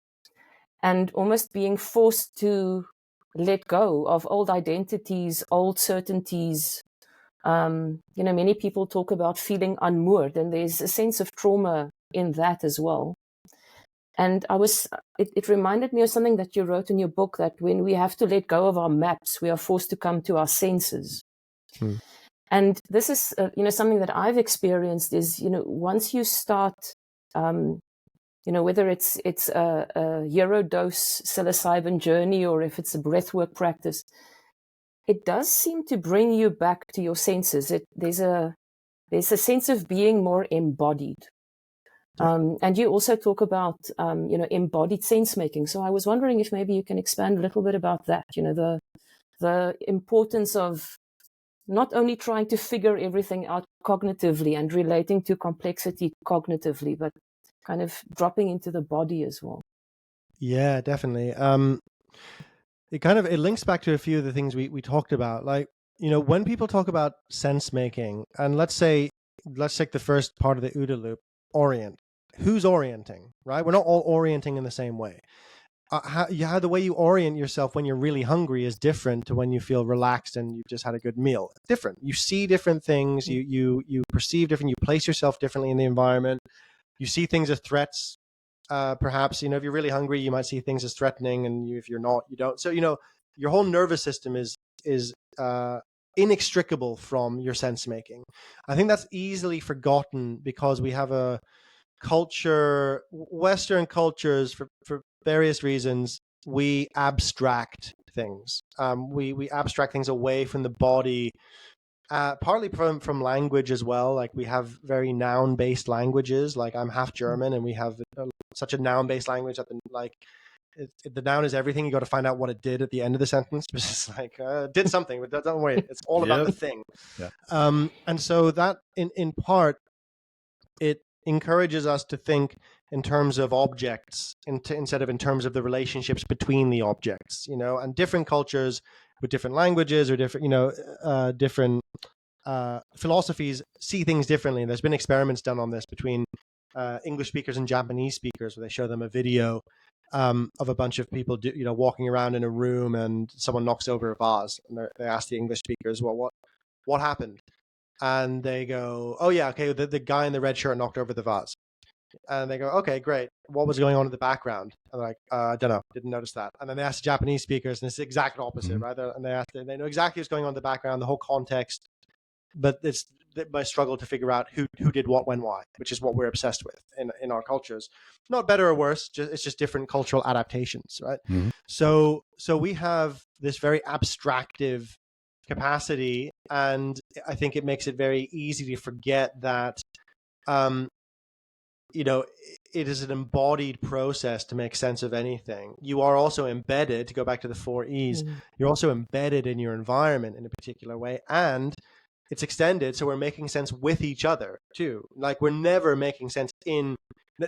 and almost being forced to let go of old identities, old certainties. Many people talk about feeling unmoored, and there's a sense of trauma in that as well. And it reminded me of something that you wrote in your book, that when we have to let go of our maps, we are forced to come to our senses. And this is, something that I've experienced is, once you start, whether it's a hero dose psilocybin journey or if it's a breathwork practice, it does seem to bring you back to your senses. There's a sense of being more embodied. And you also talk about, embodied sense making. So I was wondering if maybe you can expand a little bit about that, the importance of not only trying to figure everything out cognitively and relating to complexity cognitively, but kind of dropping into the body as well. Yeah, definitely. It links back to a few of the things we talked about. Like, when people talk about sense making, and let's take the first part of the OODA loop, orient. Who's orienting, right? We're not all orienting in the same way. How the way you orient yourself when you're really hungry is different to when you feel relaxed and you've just had a good meal. Different. You see different things. You perceive different. You place yourself differently in the environment. You see things as threats. Perhaps, if you're really hungry, you might see things as threatening, and if you're not, you don't. So, your whole nervous system is inextricable from your sense making. I think that's easily forgotten because we have a culture, Western cultures, for various reasons, we abstract things. We abstract things away from the body. Partly from language as well. Like, we have very noun-based languages. Like, I'm half German, and we have such a noun-based language that the noun is everything. You got to find out what it did at the end of the sentence. It's just like, did something, but don't worry, it's all about the thing. Yeah. And so that in part, it encourages us to think in terms of objects instead of in terms of the relationships between the objects, and different cultures with different languages or different philosophies see things differently. And there's been experiments done on this between English speakers and Japanese speakers, where they show them a video of a bunch of people walking around in a room, and someone knocks over a vase, and they ask the English speakers, well, what happened? And they go, oh yeah, okay, the guy in the red shirt knocked over the vase. And they go, okay, great. What was going on in the background? And they're like, I don't know, didn't notice that. And then they ask the Japanese speakers, and it's the exact opposite, right? And they know exactly what's going on in the background, the whole context, but it's my struggle to figure out who did what, when, why, which is what we're obsessed with in our cultures. Not better or worse, it's just different cultural adaptations, right? Mm-hmm. So we have this very abstractive capacity, and I think it makes it very easy to forget that it is an embodied process to make sense of anything. You are also embedded, to go back to the 4 E's, you're also embedded in your environment in a particular way, and it's extended, so we're making sense with each other too. Like, we're never making sense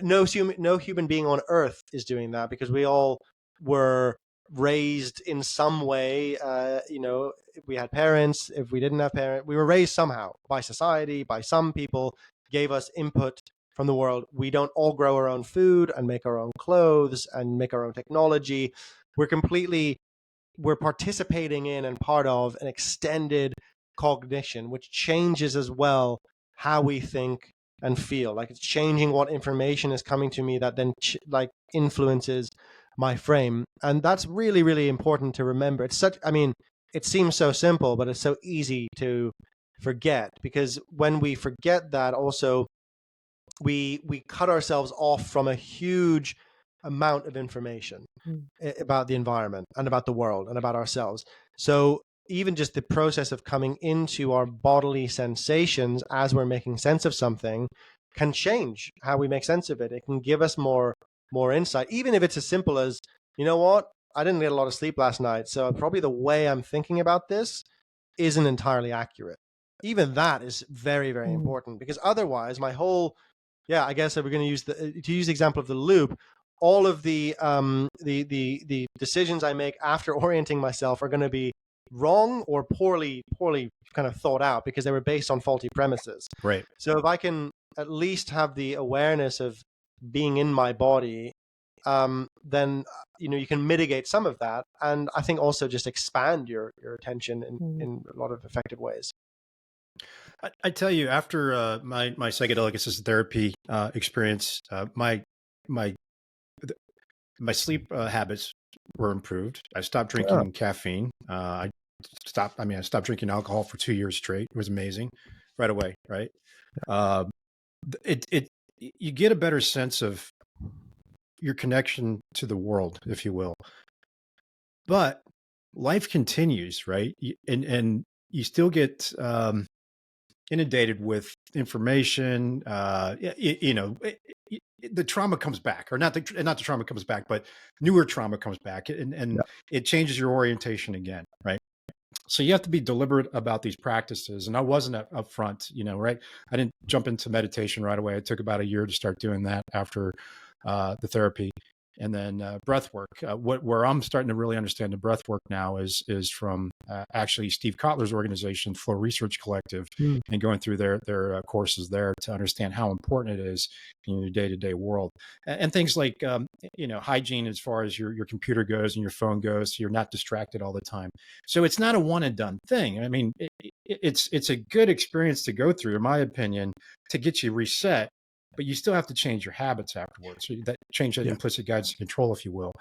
no human being on Earth is doing that, because we all were raised in some way. If we had parents, if we didn't have parents, we were raised somehow by society, by some people, gave us input from the world. We don't all grow our own food and make our own clothes and make our own technology. We're participating in and part of an extended cognition, which changes as well how we think and feel. Like, it's changing what information is coming to me that then influences my frame. And that's really, really important to remember. It seems so simple, but it's so easy to forget, because when we forget that, also we cut ourselves off from a huge amount of information about the environment and about the world and about ourselves. So even just the process of coming into our bodily sensations as we're making sense of something can change how we make sense of it. It can give us more insight, even if it's as simple as, you know what, I didn't get a lot of sleep last night, so probably the way I'm thinking about this isn't entirely accurate. Even that is very, very important, because otherwise my whole, I guess if we're going to use the example of the loop, all of the decisions I make after orienting myself are going to be wrong or poorly kind of thought out, because they were based on faulty premises. Right. So if I can at least have the awareness of being in my body, then you can mitigate some of that, and I think also just expand your attention in a lot of effective ways. I tell you, after my psychedelic-assisted therapy experience, my sleep habits were improved. I stopped drinking caffeine. I stopped drinking alcohol for 2 years straight. It was amazing, right away. Right. You get a better sense of your connection to the world, if you will. But life continues, right? And you still get inundated with information. The trauma comes back, or not the trauma comes back, but newer trauma comes back, and Yeah. it changes your orientation again, right? So you have to be deliberate about these practices. And I wasn't up front, right? I didn't jump into meditation right away. It took about a year to start doing that after the therapy. And then breathwork. Where I'm starting to really understand the breathwork now is from actually Steve Kotler's organization, Flow Research Collective, and going through their courses there to understand how important it is in your day-to-day world, and things like hygiene as far as your computer goes and your phone goes, so you're not distracted all the time. So it's not a one and done thing. I mean, it's a good experience to go through, in my opinion, to get you reset. But you still have to change your habits afterwards. So that change that implicit guidance and control, if you will.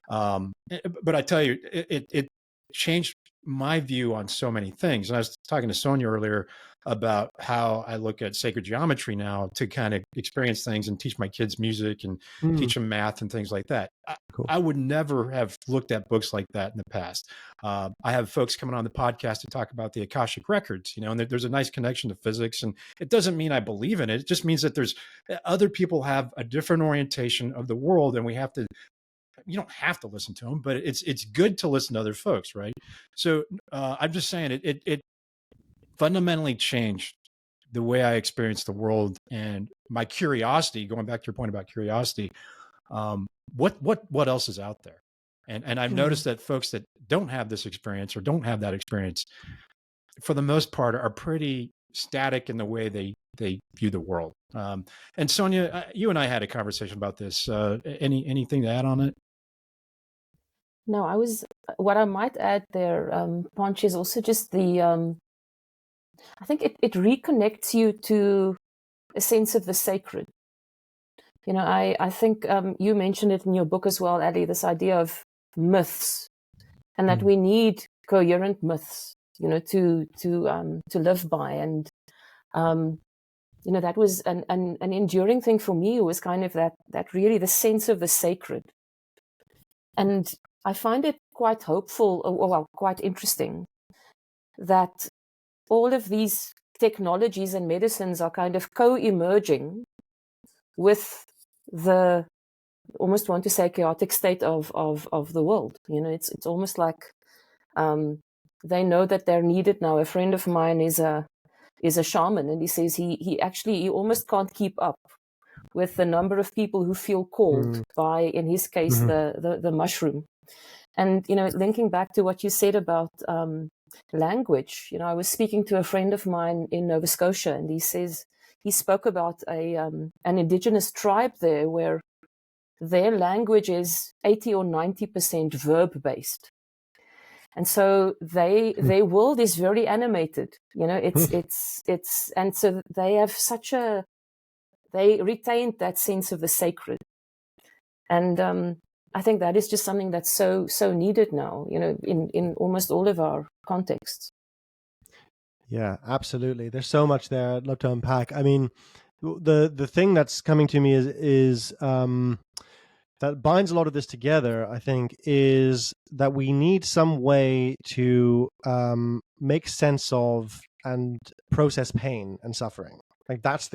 But I tell you, it changed my view on so many things. And I was talking to Sonia earlier about how I look at sacred geometry now to kind of experience things and teach my kids music and teach them math and things like that. Cool. I would never have looked at books like that in the past. I have folks coming on the podcast to talk about the Akashic records, and there's a nice connection to physics, and it doesn't mean I believe in it. It just means that there's other people have a different orientation of the world, and you don't have to listen to them, but it's good to listen to other folks, right? So I'm just saying it fundamentally changed the way I experienced the world and my curiosity. Going back to your point about curiosity, what else is out there? And I've noticed that folks that don't have this experience or don't have that experience, for the most part, are pretty static in the way they view the world. And Sonia, you and I had a conversation about this. Anything to add on it? No, what I might add there, Ponch, is also just I think it reconnects you to a sense of the sacred. I think you mentioned it in your book as well, Ali, this idea of myths, and that we need coherent myths, to live by. And, that was an enduring thing for me. It was kind of that really the sense of the sacred. And I find it quite hopeful, or quite interesting, that all of these technologies and medicines are kind of co-emerging with the, almost want to say, chaotic state of the world. It's almost like they know that they're needed now. A friend of mine is a shaman, and he says he almost can't keep up with the number of people who feel called by, in his case, the mushroom. And, linking back to what you said about language, I was speaking to a friend of mine in Nova Scotia, and he says he spoke about an indigenous tribe there where their language is 80 or 90% verb based. And so their world is very animated, it's and so they have they retained that sense of the sacred. And I think that is just something that's so needed now, in almost all of our contexts. Yeah, absolutely. There's so much there I'd love to unpack. I mean, the thing that's coming to me is that binds a lot of this together, I think, is that we need some way to make sense of and process pain and suffering. Like that's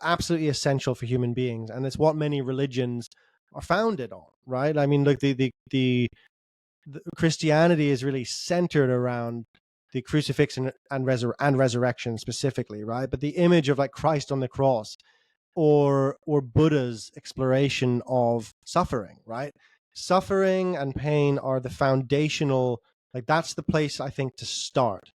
absolutely essential for human beings, and it's what many religions are founded on, right? I mean, look, the Christianity is really centered around the crucifixion and resurrection specifically, right? But the image of like Christ on the cross, or Buddha's exploration of suffering, right? Suffering and pain are the foundational, like that's the place I think to start.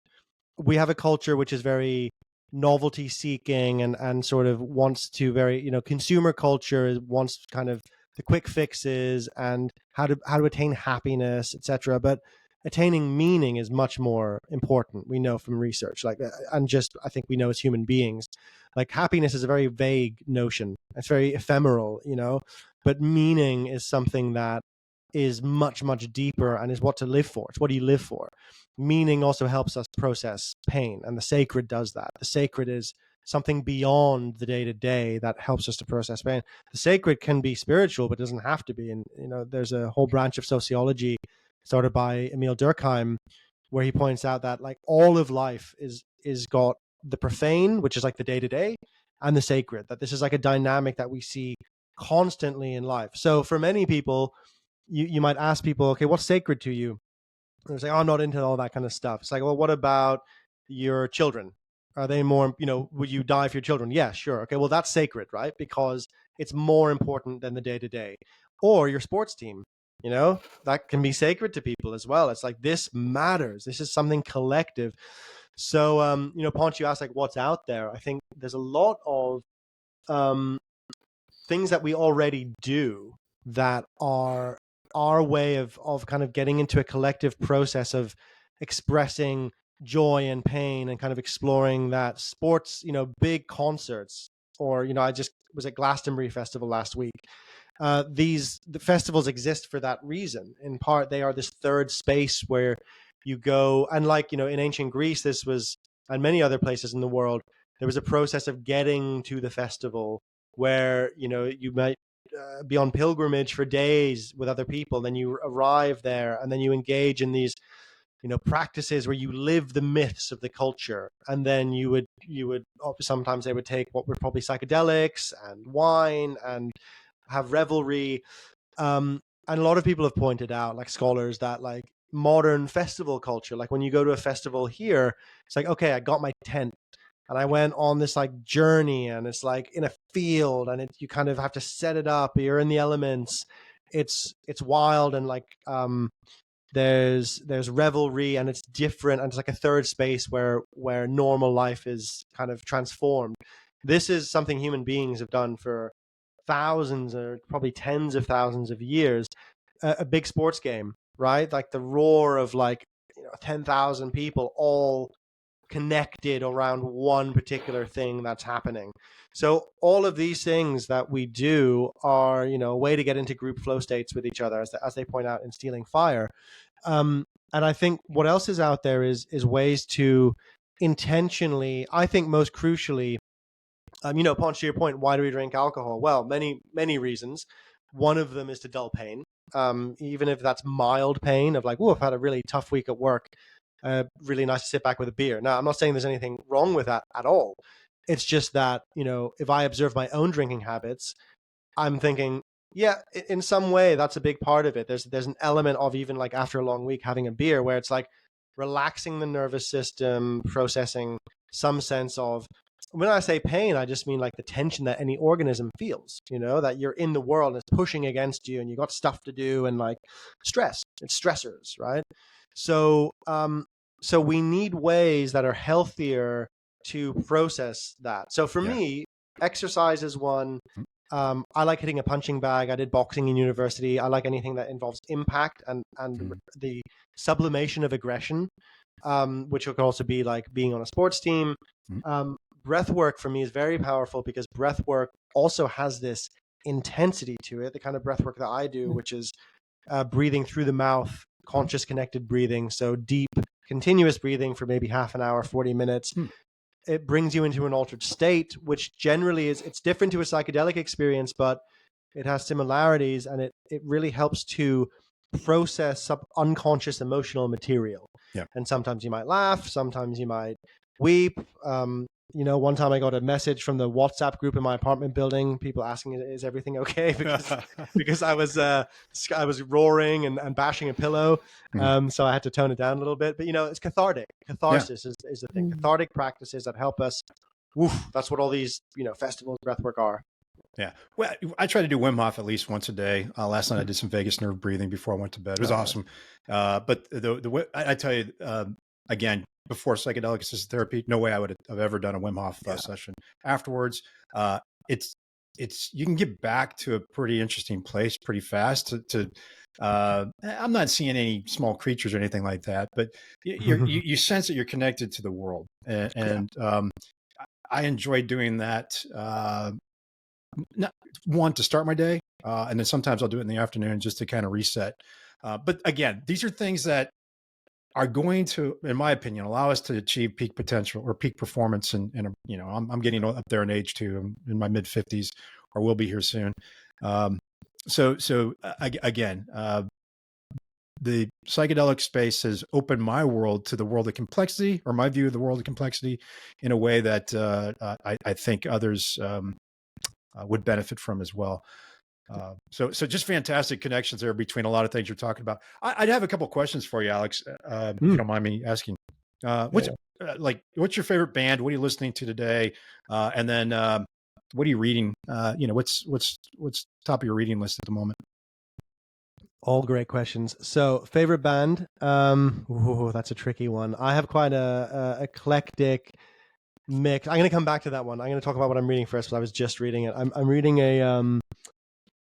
We have a culture which is very novelty seeking and sort of wants to consumer culture wants kind of the quick fixes and how to attain happiness, etc. But attaining meaning is much more important. We know from research, and just I think we know as human beings, like happiness is a very vague notion. It's very ephemeral, but meaning is something that is much, much deeper and is what to live for. It's what do you live for? Meaning also helps us process pain, and the sacred does that. The sacred is something beyond the day-to-day that helps us to process pain. The sacred can be spiritual, but doesn't have to be. And, there's a whole branch of sociology started by Emil Durkheim, where he points out that like all of life is got the profane, which is like the day to day, and the sacred, that this is like a dynamic that we see constantly in life. So for many people, you might ask people, okay, what's sacred to you? And they're like, oh, I'm not into all that kind of stuff. It's like, well, what about your children? Are they more, would you die for your children? Yeah, sure. Okay, well, that's sacred, right? Because it's more important than the day to day. Or your sports team, that can be sacred to people as well. It's like, this matters. This is something collective. So, Ponch, you asked like what's out there. I think there's a lot of things that we already do that are our way of kind of getting into a collective process of expressing joy and pain and kind of exploring that. Sports, big concerts, or, I just was at Glastonbury Festival last week. The festivals exist for that reason. In part, they are this third space where you go, and like, in ancient Greece, this was, and many other places in the world, there was a process of getting to the festival where, you might be on pilgrimage for days with other people. Then you arrive there and then you engage in these, practices where you live the myths of the culture. And then you would sometimes they would take what were probably psychedelics and wine and have revelry. And a lot of people have pointed out, like scholars, that like modern festival culture, like when you go to a festival here, it's like, okay, I got my tent and I went on this like journey, and it's like in a field, and you kind of have to set it up. You're in the elements. It's wild, and like there's revelry, and it's different, and it's like a third space where normal life is kind of transformed. This is something human beings have done for thousands, or probably tens of thousands of years. A big sports game, right? Like the roar of like 10,000 people all connected around one particular thing that's happening. So all of these things that we do are, a way to get into group flow states with each other, as they point out in Stealing Fire. And I think what else is out there is ways to intentionally, I think most crucially, Ponch, to your point, why do we drink alcohol? Well, many reasons. One of them is to dull pain, even if that's mild pain of like, oh, I've had a really tough week at work. Really nice to sit back with a beer. Now, I'm not saying there's anything wrong with that at all. It's just that, if I observe my own drinking habits, I'm thinking, yeah, in some way, that's a big part of it. There's an element of, even like after a long week, having a beer where it's like relaxing the nervous system, processing some sense of, when I say pain, I just mean like the tension that any organism feels, that you're in the world and it's pushing against you and you got stuff to do, and like stress, it's stressors, right? So, so we need ways that are healthier to process that. So for me, exercise is one. I like hitting a punching bag. I did boxing in university. I like anything that involves impact and the sublimation of aggression, which could also be like being on a sports team. Breathwork for me is very powerful because breathwork also has this intensity to it, the kind of breathwork that I do, which is breathing through the mouth, conscious connected breathing. So deep, continuous breathing for maybe half an hour, 40 minutes. It brings you into an altered state, which generally it's different to a psychedelic experience, but it has similarities, and it really helps to process unconscious emotional material. Yeah. And sometimes you might laugh, sometimes you might weep. One time I got a message from the WhatsApp group in my apartment building, people asking, is everything okay? Because I was roaring and bashing a pillow. So I had to tone it down a little bit, but it's cathartic. Catharsis is the thing. Cathartic practices that help us. That's what all these, festivals, breathwork are. Yeah. Well, I try to do Wim Hof at least once a day. Last night I did some vagus nerve breathing before I went to bed. It was awesome. But I tell you, again, before psychedelic-assisted therapy, no way I would have ever done a Wim Hof session. Afterwards, it's you can get back to a pretty interesting place pretty fast. I'm not seeing any small creatures or anything like that, but you sense that you're connected to the world, and I enjoy doing that. Not to start my day, and then sometimes I'll do it in the afternoon just to kind of reset. But again, these are things that are going to, in my opinion, allow us to achieve peak potential or peak performance. And I'm getting up there in age too. I'm in my mid 50s, or will be here soon. So again, the psychedelic space has opened my world to the world of complexity, or my view of the world of complexity, in a way that I think others would benefit from as well. So just fantastic connections there between a lot of things you're talking about. I'd have a couple of questions for you, Alex, if you don't mind me asking. What's your favorite band? What are you listening to today? And then what are you reading? What's top of your reading list at the moment? All great questions. So, favorite band? That's a tricky one. I have quite a eclectic mix. I'm going to come back to that one. I'm going to talk about what I'm reading first, because I was just reading it. I'm reading a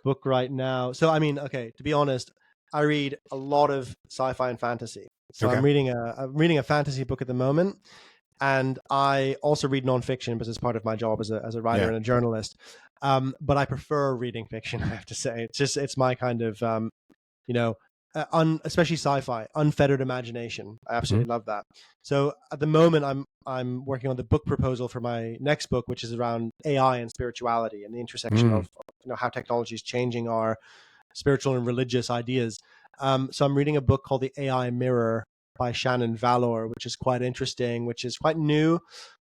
book right now. So, I mean, okay, to be honest, I read a lot of sci-fi and fantasy. So I'm reading a fantasy book at the moment, and I also read nonfiction because it's part of my job as a writer and a journalist. But I prefer reading fiction, I have to say. It's my kind of especially sci-fi, unfettered imagination. I absolutely love that. So at the moment, I'm working on the book proposal for my next book, which is around AI and spirituality and the intersection of how technology is changing our spiritual and religious ideas. So I'm reading a book called The AI Mirror by Shannon Valor, which is quite interesting, which is quite new,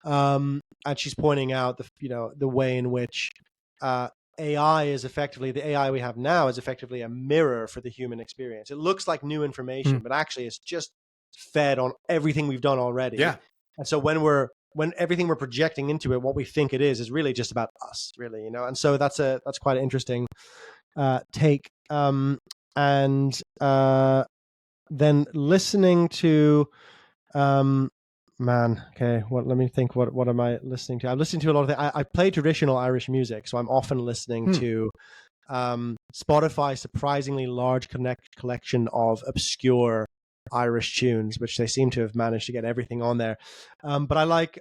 and she's pointing out the way in which AI is effectively, the AI we have now is effectively a mirror for the human experience. It looks like new information, but actually it's just fed on everything we've done already. Yeah. And so when everything we're projecting into it, what we think it is really just about us, really, And so that's quite an interesting take. Then listening to, let me think. What am I listening to? I'm listening to a lot of things. I play traditional Irish music, so I'm often listening to Spotify's surprisingly large collection of obscure Irish tunes, which they seem to have managed to get everything on there. But I like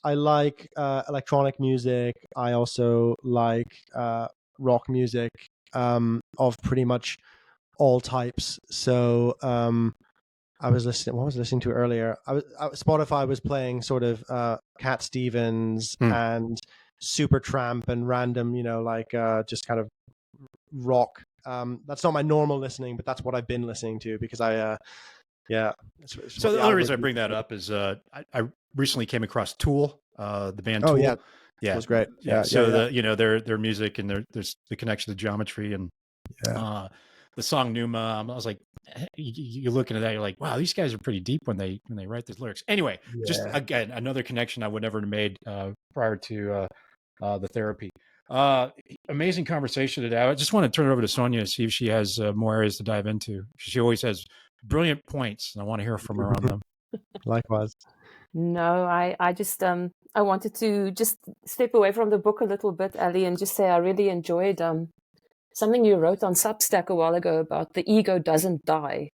electronic music. I also like rock music of pretty much all types. So I was listening. What was I listening to earlier? Spotify was playing sort of Cat Stevens and Supertramp and random, just kind of rock. That's not my normal listening, but that's what I've been listening to because So the only reason I bring that up is I recently came across Tool, the band Tool. Yeah, it was great. Their music and there's the connection to geometry and the song Numa. I was like, you're looking at that, you're like, wow, these guys are pretty deep when they write these lyrics. Anyway, just again another connection I would never have made prior to the therapy. Amazing conversation today. I just want to turn it over to Sonia to see if she has more areas to dive into. She always has brilliant points, and I want to hear from her on them. Likewise. No, I just I wanted to just step away from the book a little bit, Ali, and just say I really enjoyed something you wrote on Substack a while ago about the ego doesn't die.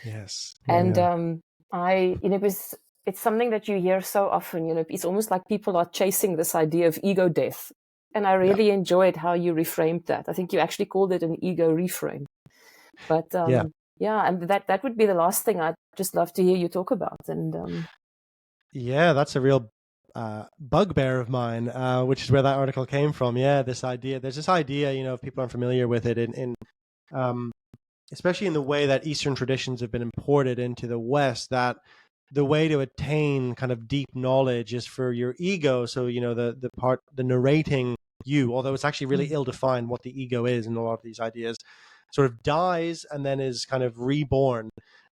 Yes. And it's something that you hear so often, it's almost like people are chasing this idea of ego death. And I really enjoyed how you reframed that. I think you actually called it an ego reframe. But and that would be the last thing I'd just love to hear you talk about. And that's a real bugbear of mine, which is where that article came from. There's this idea, if people aren't familiar with it, in especially in the way that Eastern traditions have been imported into the West, that the way to attain kind of deep knowledge is for your ego. So, the narrating you, although it's actually really ill-defined what the ego is in a lot of these ideas, sort of dies and then is kind of reborn.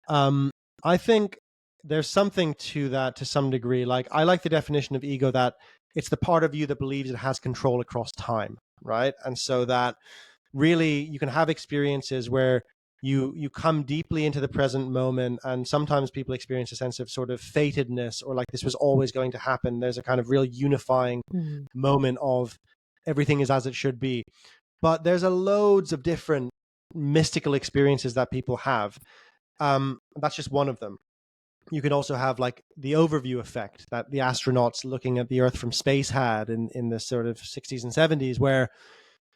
I think there's something to that to some degree. Like, I like the definition of ego that it's the part of you that believes it has control across time, right? And so that really you can have experiences where you come deeply into the present moment, and sometimes people experience a sense of sort of fatedness, or like this was always going to happen. There's a kind of real unifying moment of everything is as it should be. But there's loads of different mystical experiences that people have. That's just one of them. You could also have like the overview effect that the astronauts looking at the Earth from space had in the sort of 60s and 70s, where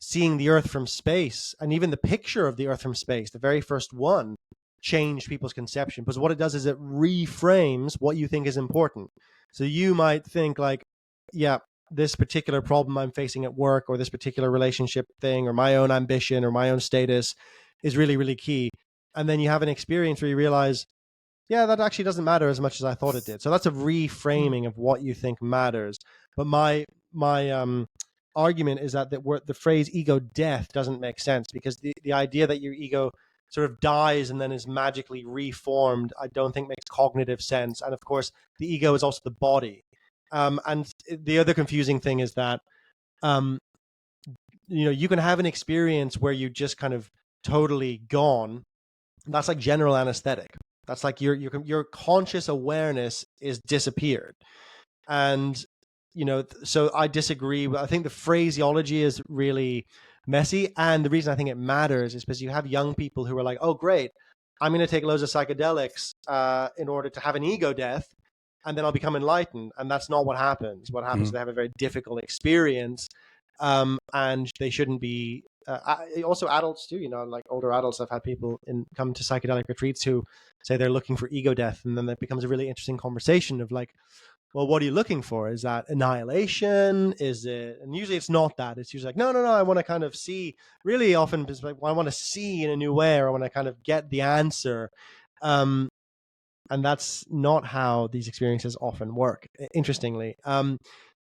seeing the Earth from space, and even the picture of the Earth from space, the very first one, changed people's conception. Because what it does is it reframes what you think is important. So you might think like, this particular problem I'm facing at work, or this particular relationship thing, or my own ambition or my own status is really, really key. and then you have an experience where you realize, yeah, that actually doesn't matter as much as I thought it did. So that's a reframing of what you think matters. But my argument is that the phrase ego death doesn't make sense, because the idea that your ego sort of dies and then is magically reformed, I don't think makes cognitive sense. And of course, the ego is also the body. And the other confusing thing is that, you can have an experience where you just kind of totally gone. That's like general anesthetic. That's like your conscious awareness is disappeared. And, so I disagree. I think the phraseology is really messy. And the reason I think it matters is because you have young people who are like, oh, great, I'm going to take loads of psychedelics in order to have an ego death, and then I'll become enlightened. And that's not what happens. What happens is they have a very difficult experience, and they shouldn't be. Also adults too, like older adults. I've had people come to psychedelic retreats who say they're looking for ego death, and then that becomes a really interesting conversation of like, well, what are you looking for? Is that annihilation? Is it? And usually it's not that. It's usually like, no, I want to kind of see. Really often it's like, well, I want to see in a new way, or I want to kind of get the answer. And that's not how these experiences often work, interestingly.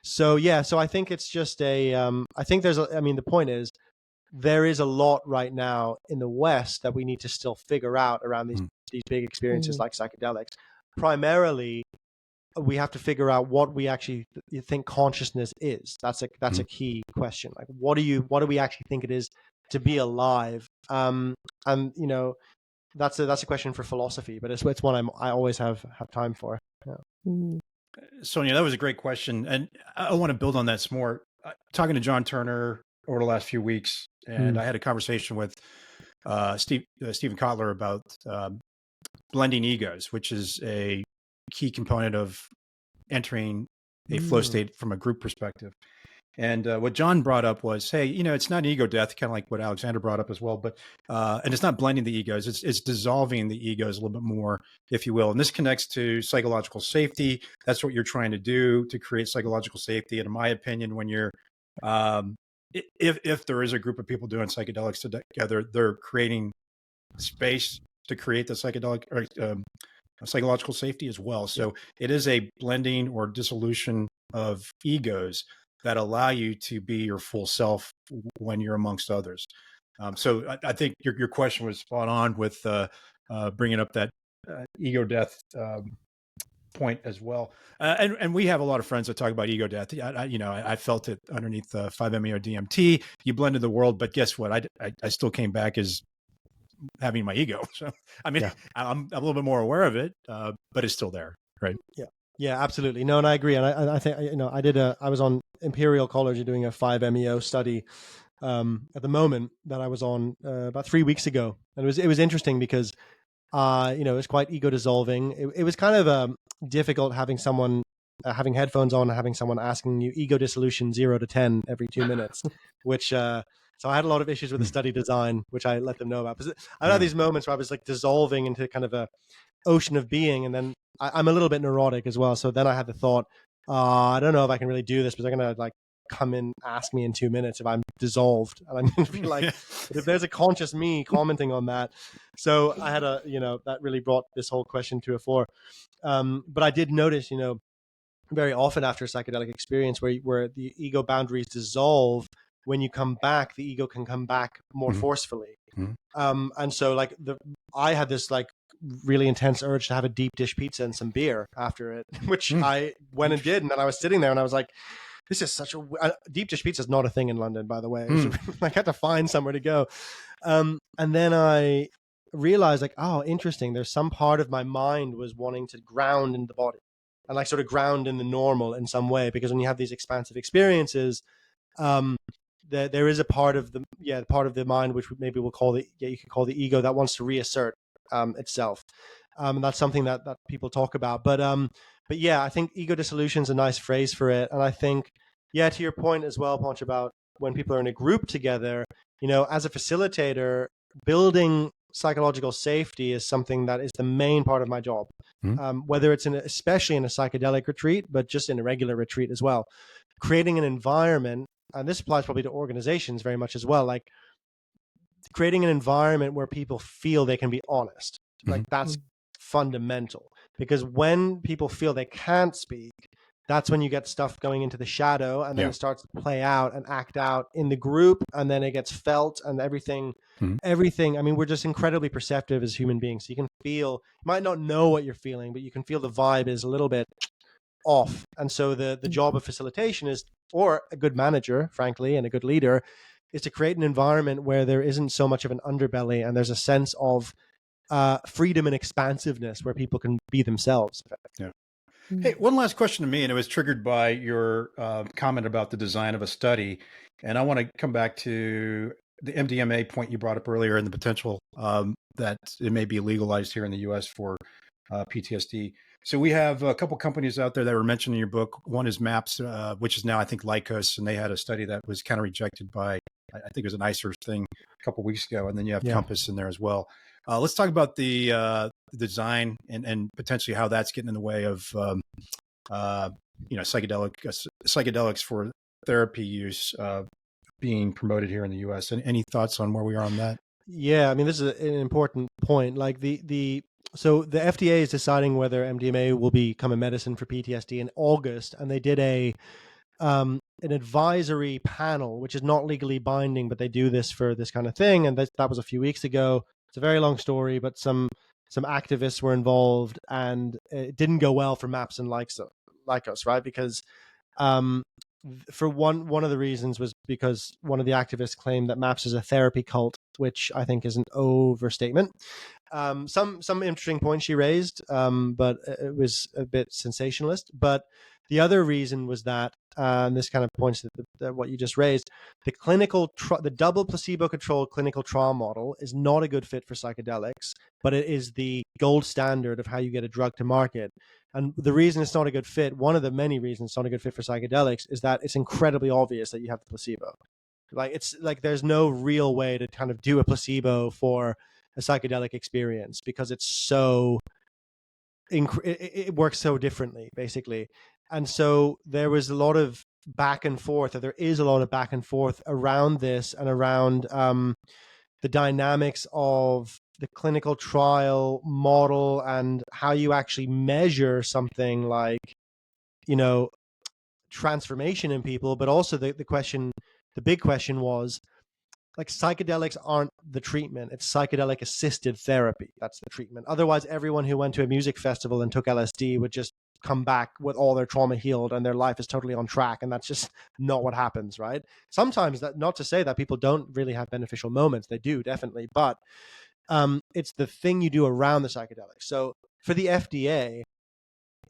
So I think it's just I think the point is, there is a lot right now in the West that we need to still figure out around these big experiences like psychedelics. Primarily, we have to figure out what we actually think consciousness is. That's a key question. Like, what do we actually think it is to be alive? And that's a question for philosophy, but it's one I always have time for. Yeah. Sonia, that was a great question, and I want to build on that some more. Talking to John Turner over the last few weeks, and I had a conversation with Stephen Kotler about blending egos, which is a key component of entering a flow state from a group perspective. And what John brought up was, hey, it's not ego death, kind of like what Alexander brought up as well, but and it's not blending the egos, it's dissolving the egos a little bit more, if you will. And this connects to psychological safety. That's what you're trying to do to create psychological safety. And in my opinion, when you're if there is a group of people doing psychedelics together, they're creating space to create the psychedelic or psychological safety as well. So it is a blending or dissolution of egos that allow you to be your full self when you're amongst others. So I think your question was spot on with bringing up that ego death point as well. And we have a lot of friends that talk about ego death. I felt it underneath 5-MeO DMT. You blended the world, but guess what? I still came back as having my ego. So, I'm a little bit more aware of it, but it's still there. Right. Yeah, absolutely. No, and I agree. And I think, I was on Imperial College doing a 5-MeO study at the moment that I was on about 3 weeks ago. And it was interesting because, it was quite ego dissolving. It was kind of difficult having someone having headphones on and having someone asking you ego dissolution 0 to 10 every 2 minutes, which, so I had a lot of issues with the study design, which I let them know about. I had these moments where I was like dissolving into kind of a ocean of being, and then I'm a little bit neurotic as well. So then I had the thought, I don't know if I can really do this, because they're going to like come in, ask me in 2 minutes if I'm dissolved. And I'm going to be like, if there's a conscious me commenting on that. So I had that really brought this whole question to a fore. But I did notice, very often after a psychedelic experience where the ego boundaries dissolve, when you come back, the ego can come back more forcefully. And so like I had this like really intense urge to have a deep dish pizza and some beer after it, which I went and did. And then I was sitting there and I was like, this is such a deep dish pizza is not a thing in London, by the way. I had to find somewhere to go. And then I realized like, oh, interesting. There's some part of my mind was wanting to ground in the body and like sort of ground in the normal in some way, because when you have these expansive experiences, there is a part of the mind which maybe we'll call you could call the ego, that wants to reassert itself. And that's something that people talk about. But yeah, I think ego dissolution is a nice phrase for it. And I think, to your point as well, Ponch, about when people are in a group together, as a facilitator, building psychological safety is something that is the main part of my job. Whether it's especially in a psychedelic retreat, but just in a regular retreat as well, creating an environment. And this applies probably to organizations very much as well. Like creating an environment where people feel they can be honest. Like that's fundamental, because when people feel they can't speak, that's when you get stuff going into the shadow, and then it starts to play out and act out in the group, and then it gets felt, and everything. I mean, we're just incredibly perceptive as human beings. So you can feel, you might not know what you're feeling, but you can feel the vibe is a little bit off. And so the job of facilitation is, or a good manager, frankly, and a good leader, is to create an environment where there isn't so much of an underbelly, and there's a sense of freedom and expansiveness where people can be themselves. Yeah. Hey, one last question to me, and it was triggered by your comment about the design of a study. And I want to come back to the MDMA point you brought up earlier, and the potential that it may be legalized here in the U.S. for PTSD. So we have a couple companies out there that were mentioned in your book. One is MAPS, which is now, I think, Lycos, and they had a study that was kind of rejected by, I think it was an ICER thing a couple of weeks ago. And then you have Compass in there as well. Let's talk about the design and potentially how that's getting in the way of, psychedelics for therapy use being promoted here in the U.S. And any thoughts on where we are on that? Yeah, I mean, this is an important point. Like so the FDA is deciding whether MDMA will become a medicine for PTSD in August, and they did an advisory panel, which is not legally binding, but they do this for this kind of thing, and that was a few weeks ago. It's a very long story, but some activists were involved, and it didn't go well for MAPS and Lycos, right? Because for one of the reasons was because one of the activists claimed that MAPS is a therapy cult, which I think is an overstatement. Some interesting points she raised, but it was a bit sensationalist. But the other reason was that, and this kind of points to what you just raised, the double placebo-controlled clinical trial model is not a good fit for psychedelics, but it is the gold standard of how you get a drug to market. And the reason it's not a good fit, one of the many reasons it's not a good fit for psychedelics, is that it's incredibly obvious that you have the placebo. Like, it's like there's no real way to kind of do a placebo for a psychedelic experience, because it's so it works so differently, basically. And so there was a lot of back and forth, or there is a lot of back and forth around this, and around the dynamics of the clinical trial model, and how you actually measure something like, transformation in people. But also the big question was, like, psychedelics aren't the treatment. It's psychedelic-assisted therapy. That's the treatment. Otherwise, everyone who went to a music festival and took LSD would just come back with all their trauma healed and their life is totally on track. And that's just not what happens, right? Sometimes, that, not to say that people don't really have beneficial moments. They do, definitely. But it's the thing you do around the psychedelics. So for the FDA,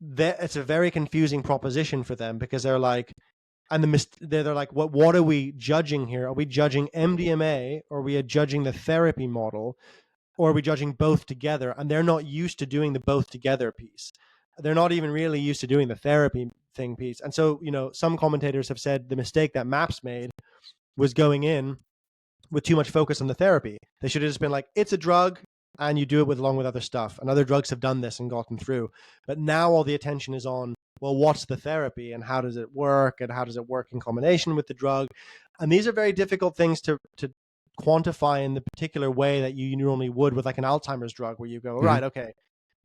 it's a very confusing proposition for them, because they're like, they're like, what are we judging here? Are we judging MDMA, or are we judging the therapy model, or are we judging both together? And they're not used to doing the both together piece. They're not even really used to doing the therapy thing piece. And so, some commentators have said the mistake that MAPS made was going in with too much focus on the therapy. They should have just been like, it's a drug, and you do it along with other stuff. And other drugs have done this and gotten through. But now all the attention is on, well, what's the therapy, and how does it work, and how does it work in combination with the drug? And these are very difficult things to quantify in the particular way that you normally would with like an Alzheimer's drug, where you go, right, okay,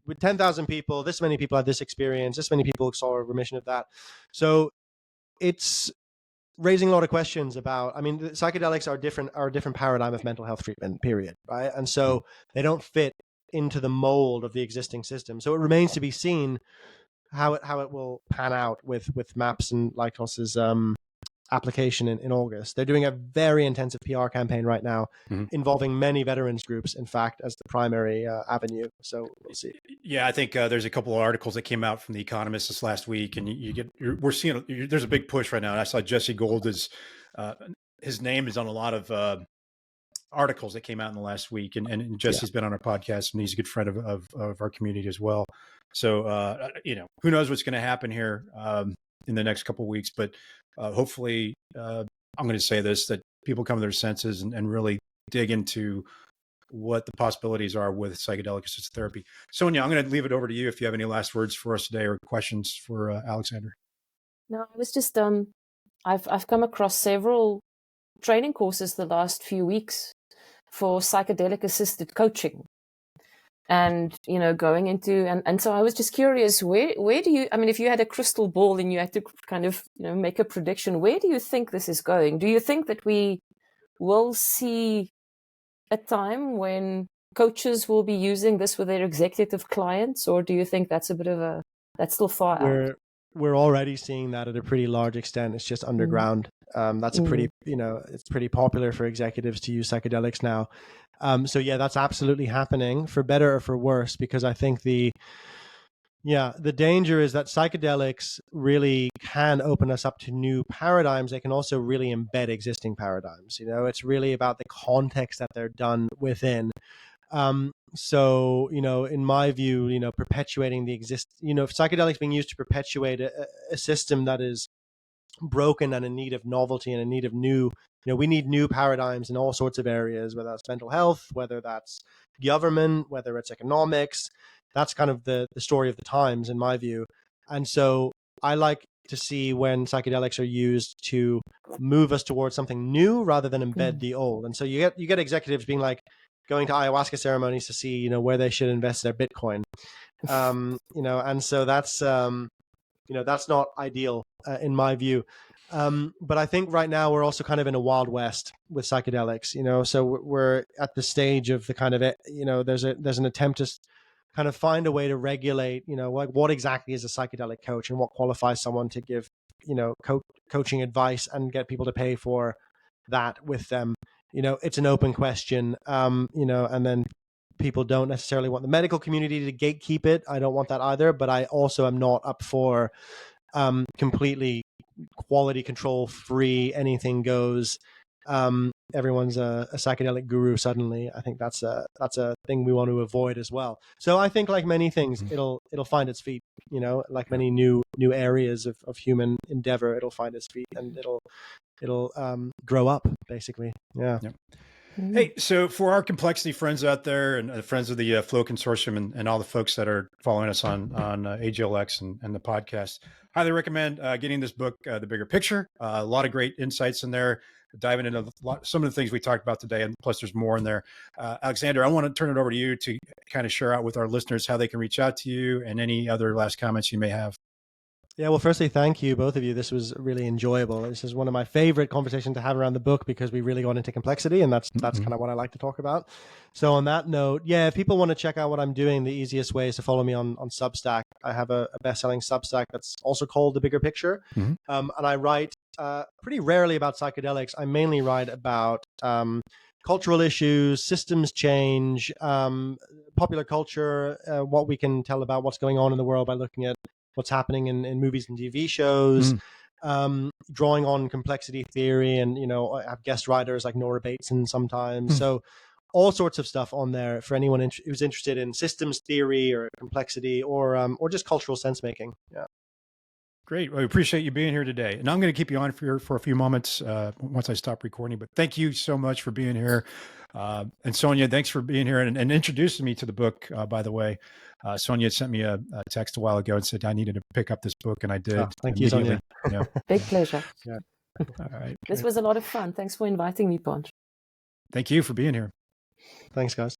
with 10,000 people, this many people had this experience, this many people saw a remission of that. So it's raising a lot of questions about, I mean, the psychedelics are a different paradigm of mental health treatment, period, right? And so they don't fit into the mold of the existing system. So it remains to be seen how it will pan out with MAPS and Lycos's application in August. They're doing a very intensive PR campaign right now, involving many veterans groups, in fact, as the primary avenue. So we'll see. Yeah, I think there's a couple of articles that came out from The Economist this last week, and we're seeing there's a big push right now. And I saw Jesse Gold his name is on a lot of articles that came out in the last week, and Jesse's been on our podcast, and he's a good friend of our community as well. So who knows what's going to happen here in the next couple of weeks, but hopefully, I'm going to say this, that people come to their senses and really dig into what the possibilities are with psychedelic-assisted therapy. Sonia, I'm going to leave it over to you if you have any last words for us today, or questions for Alexander. No, I was just I've come across several training courses the last few weeks for psychedelic assisted coaching. And, going into, and so I was just curious, where do you, I mean, if you had a crystal ball and you had to kind of, make a prediction, where do you think this is going? Do you think that we will see a time when coaches will be using this with their executive clients, or do you think that's that's still far out? We're already seeing that at a pretty large extent. It's just underground. That's a pretty, it's pretty popular for executives to use psychedelics now. So yeah, that's absolutely happening, for better or for worse, because I think the danger is that psychedelics really can open us up to new paradigms. They can also really embed existing paradigms. It's really about the context that they're done within. So, in my view, perpetuating the if psychedelics being used to perpetuate a system that is broken and in need of novelty and in need of new, we need new paradigms in all sorts of areas, whether that's mental health, whether that's government, whether it's economics. That's kind of the story of the times, in my view. And so I like to see when psychedelics are used to move us towards something new rather than embed the old. And so you get executives being like, going to ayahuasca ceremonies to see, where they should invest their Bitcoin. And so that's, that's not ideal in my view. But I think right now we're also kind of in a wild west with psychedelics, so we're at the stage of the kind of, there's an attempt to kind of find a way to regulate, like what exactly is a psychedelic coach and what qualifies someone to give, coaching advice and get people to pay for that with them. It's an open question, and then people don't necessarily want the medical community to gatekeep it. I don't want that either, but I also am not up for completely quality control free, anything goes. Everyone's a psychedelic guru suddenly. I think that's a thing we want to avoid as well. So I think, like many things, it'll find its feet, like many new areas of human endeavor, it'll find its feet and it'll grow up, basically. Yeah. Yep. Hey, so for our complexity friends out there and friends of the Flow Consortium and all the folks that are following us on AGLX and the podcast, highly recommend getting this book, The Bigger Picture. A lot of great insights in there, diving into some of the things we talked about today, and plus there's more in there. Alexander, I want to turn it over to you to kind of share out with our listeners how they can reach out to you and any other last comments you may have. Yeah, well, firstly, thank you, both of you. This was really enjoyable. This is one of my favorite conversations to have around the book because we really got into complexity, and that's kind of what I like to talk about. So on that note, yeah, if people want to check out what I'm doing, the easiest way is to follow me on Substack. I have a best-selling Substack that's also called The Bigger Picture, and I write pretty rarely about psychedelics. I mainly write about cultural issues, systems change, popular culture, what we can tell about what's going on in the world by looking at what's happening in movies and TV shows, drawing on complexity theory, and I have guest writers like Nora Bateson sometimes. So all sorts of stuff on there for anyone who's interested in systems theory or complexity or just cultural sense making. Yeah. Great. Well, we appreciate you being here today. And I'm going to keep you on for a few moments once I stop recording. But thank you so much for being here. And Sonia, thanks for being here and introducing me to the book, by the way. Sonia sent me a text a while ago and said I needed to pick up this book, and I did. Thank you, Sonia. Yeah. Big pleasure. Yeah. All right. This was a lot of fun. Thanks for inviting me, Ponch. Thank you for being here. Thanks, guys.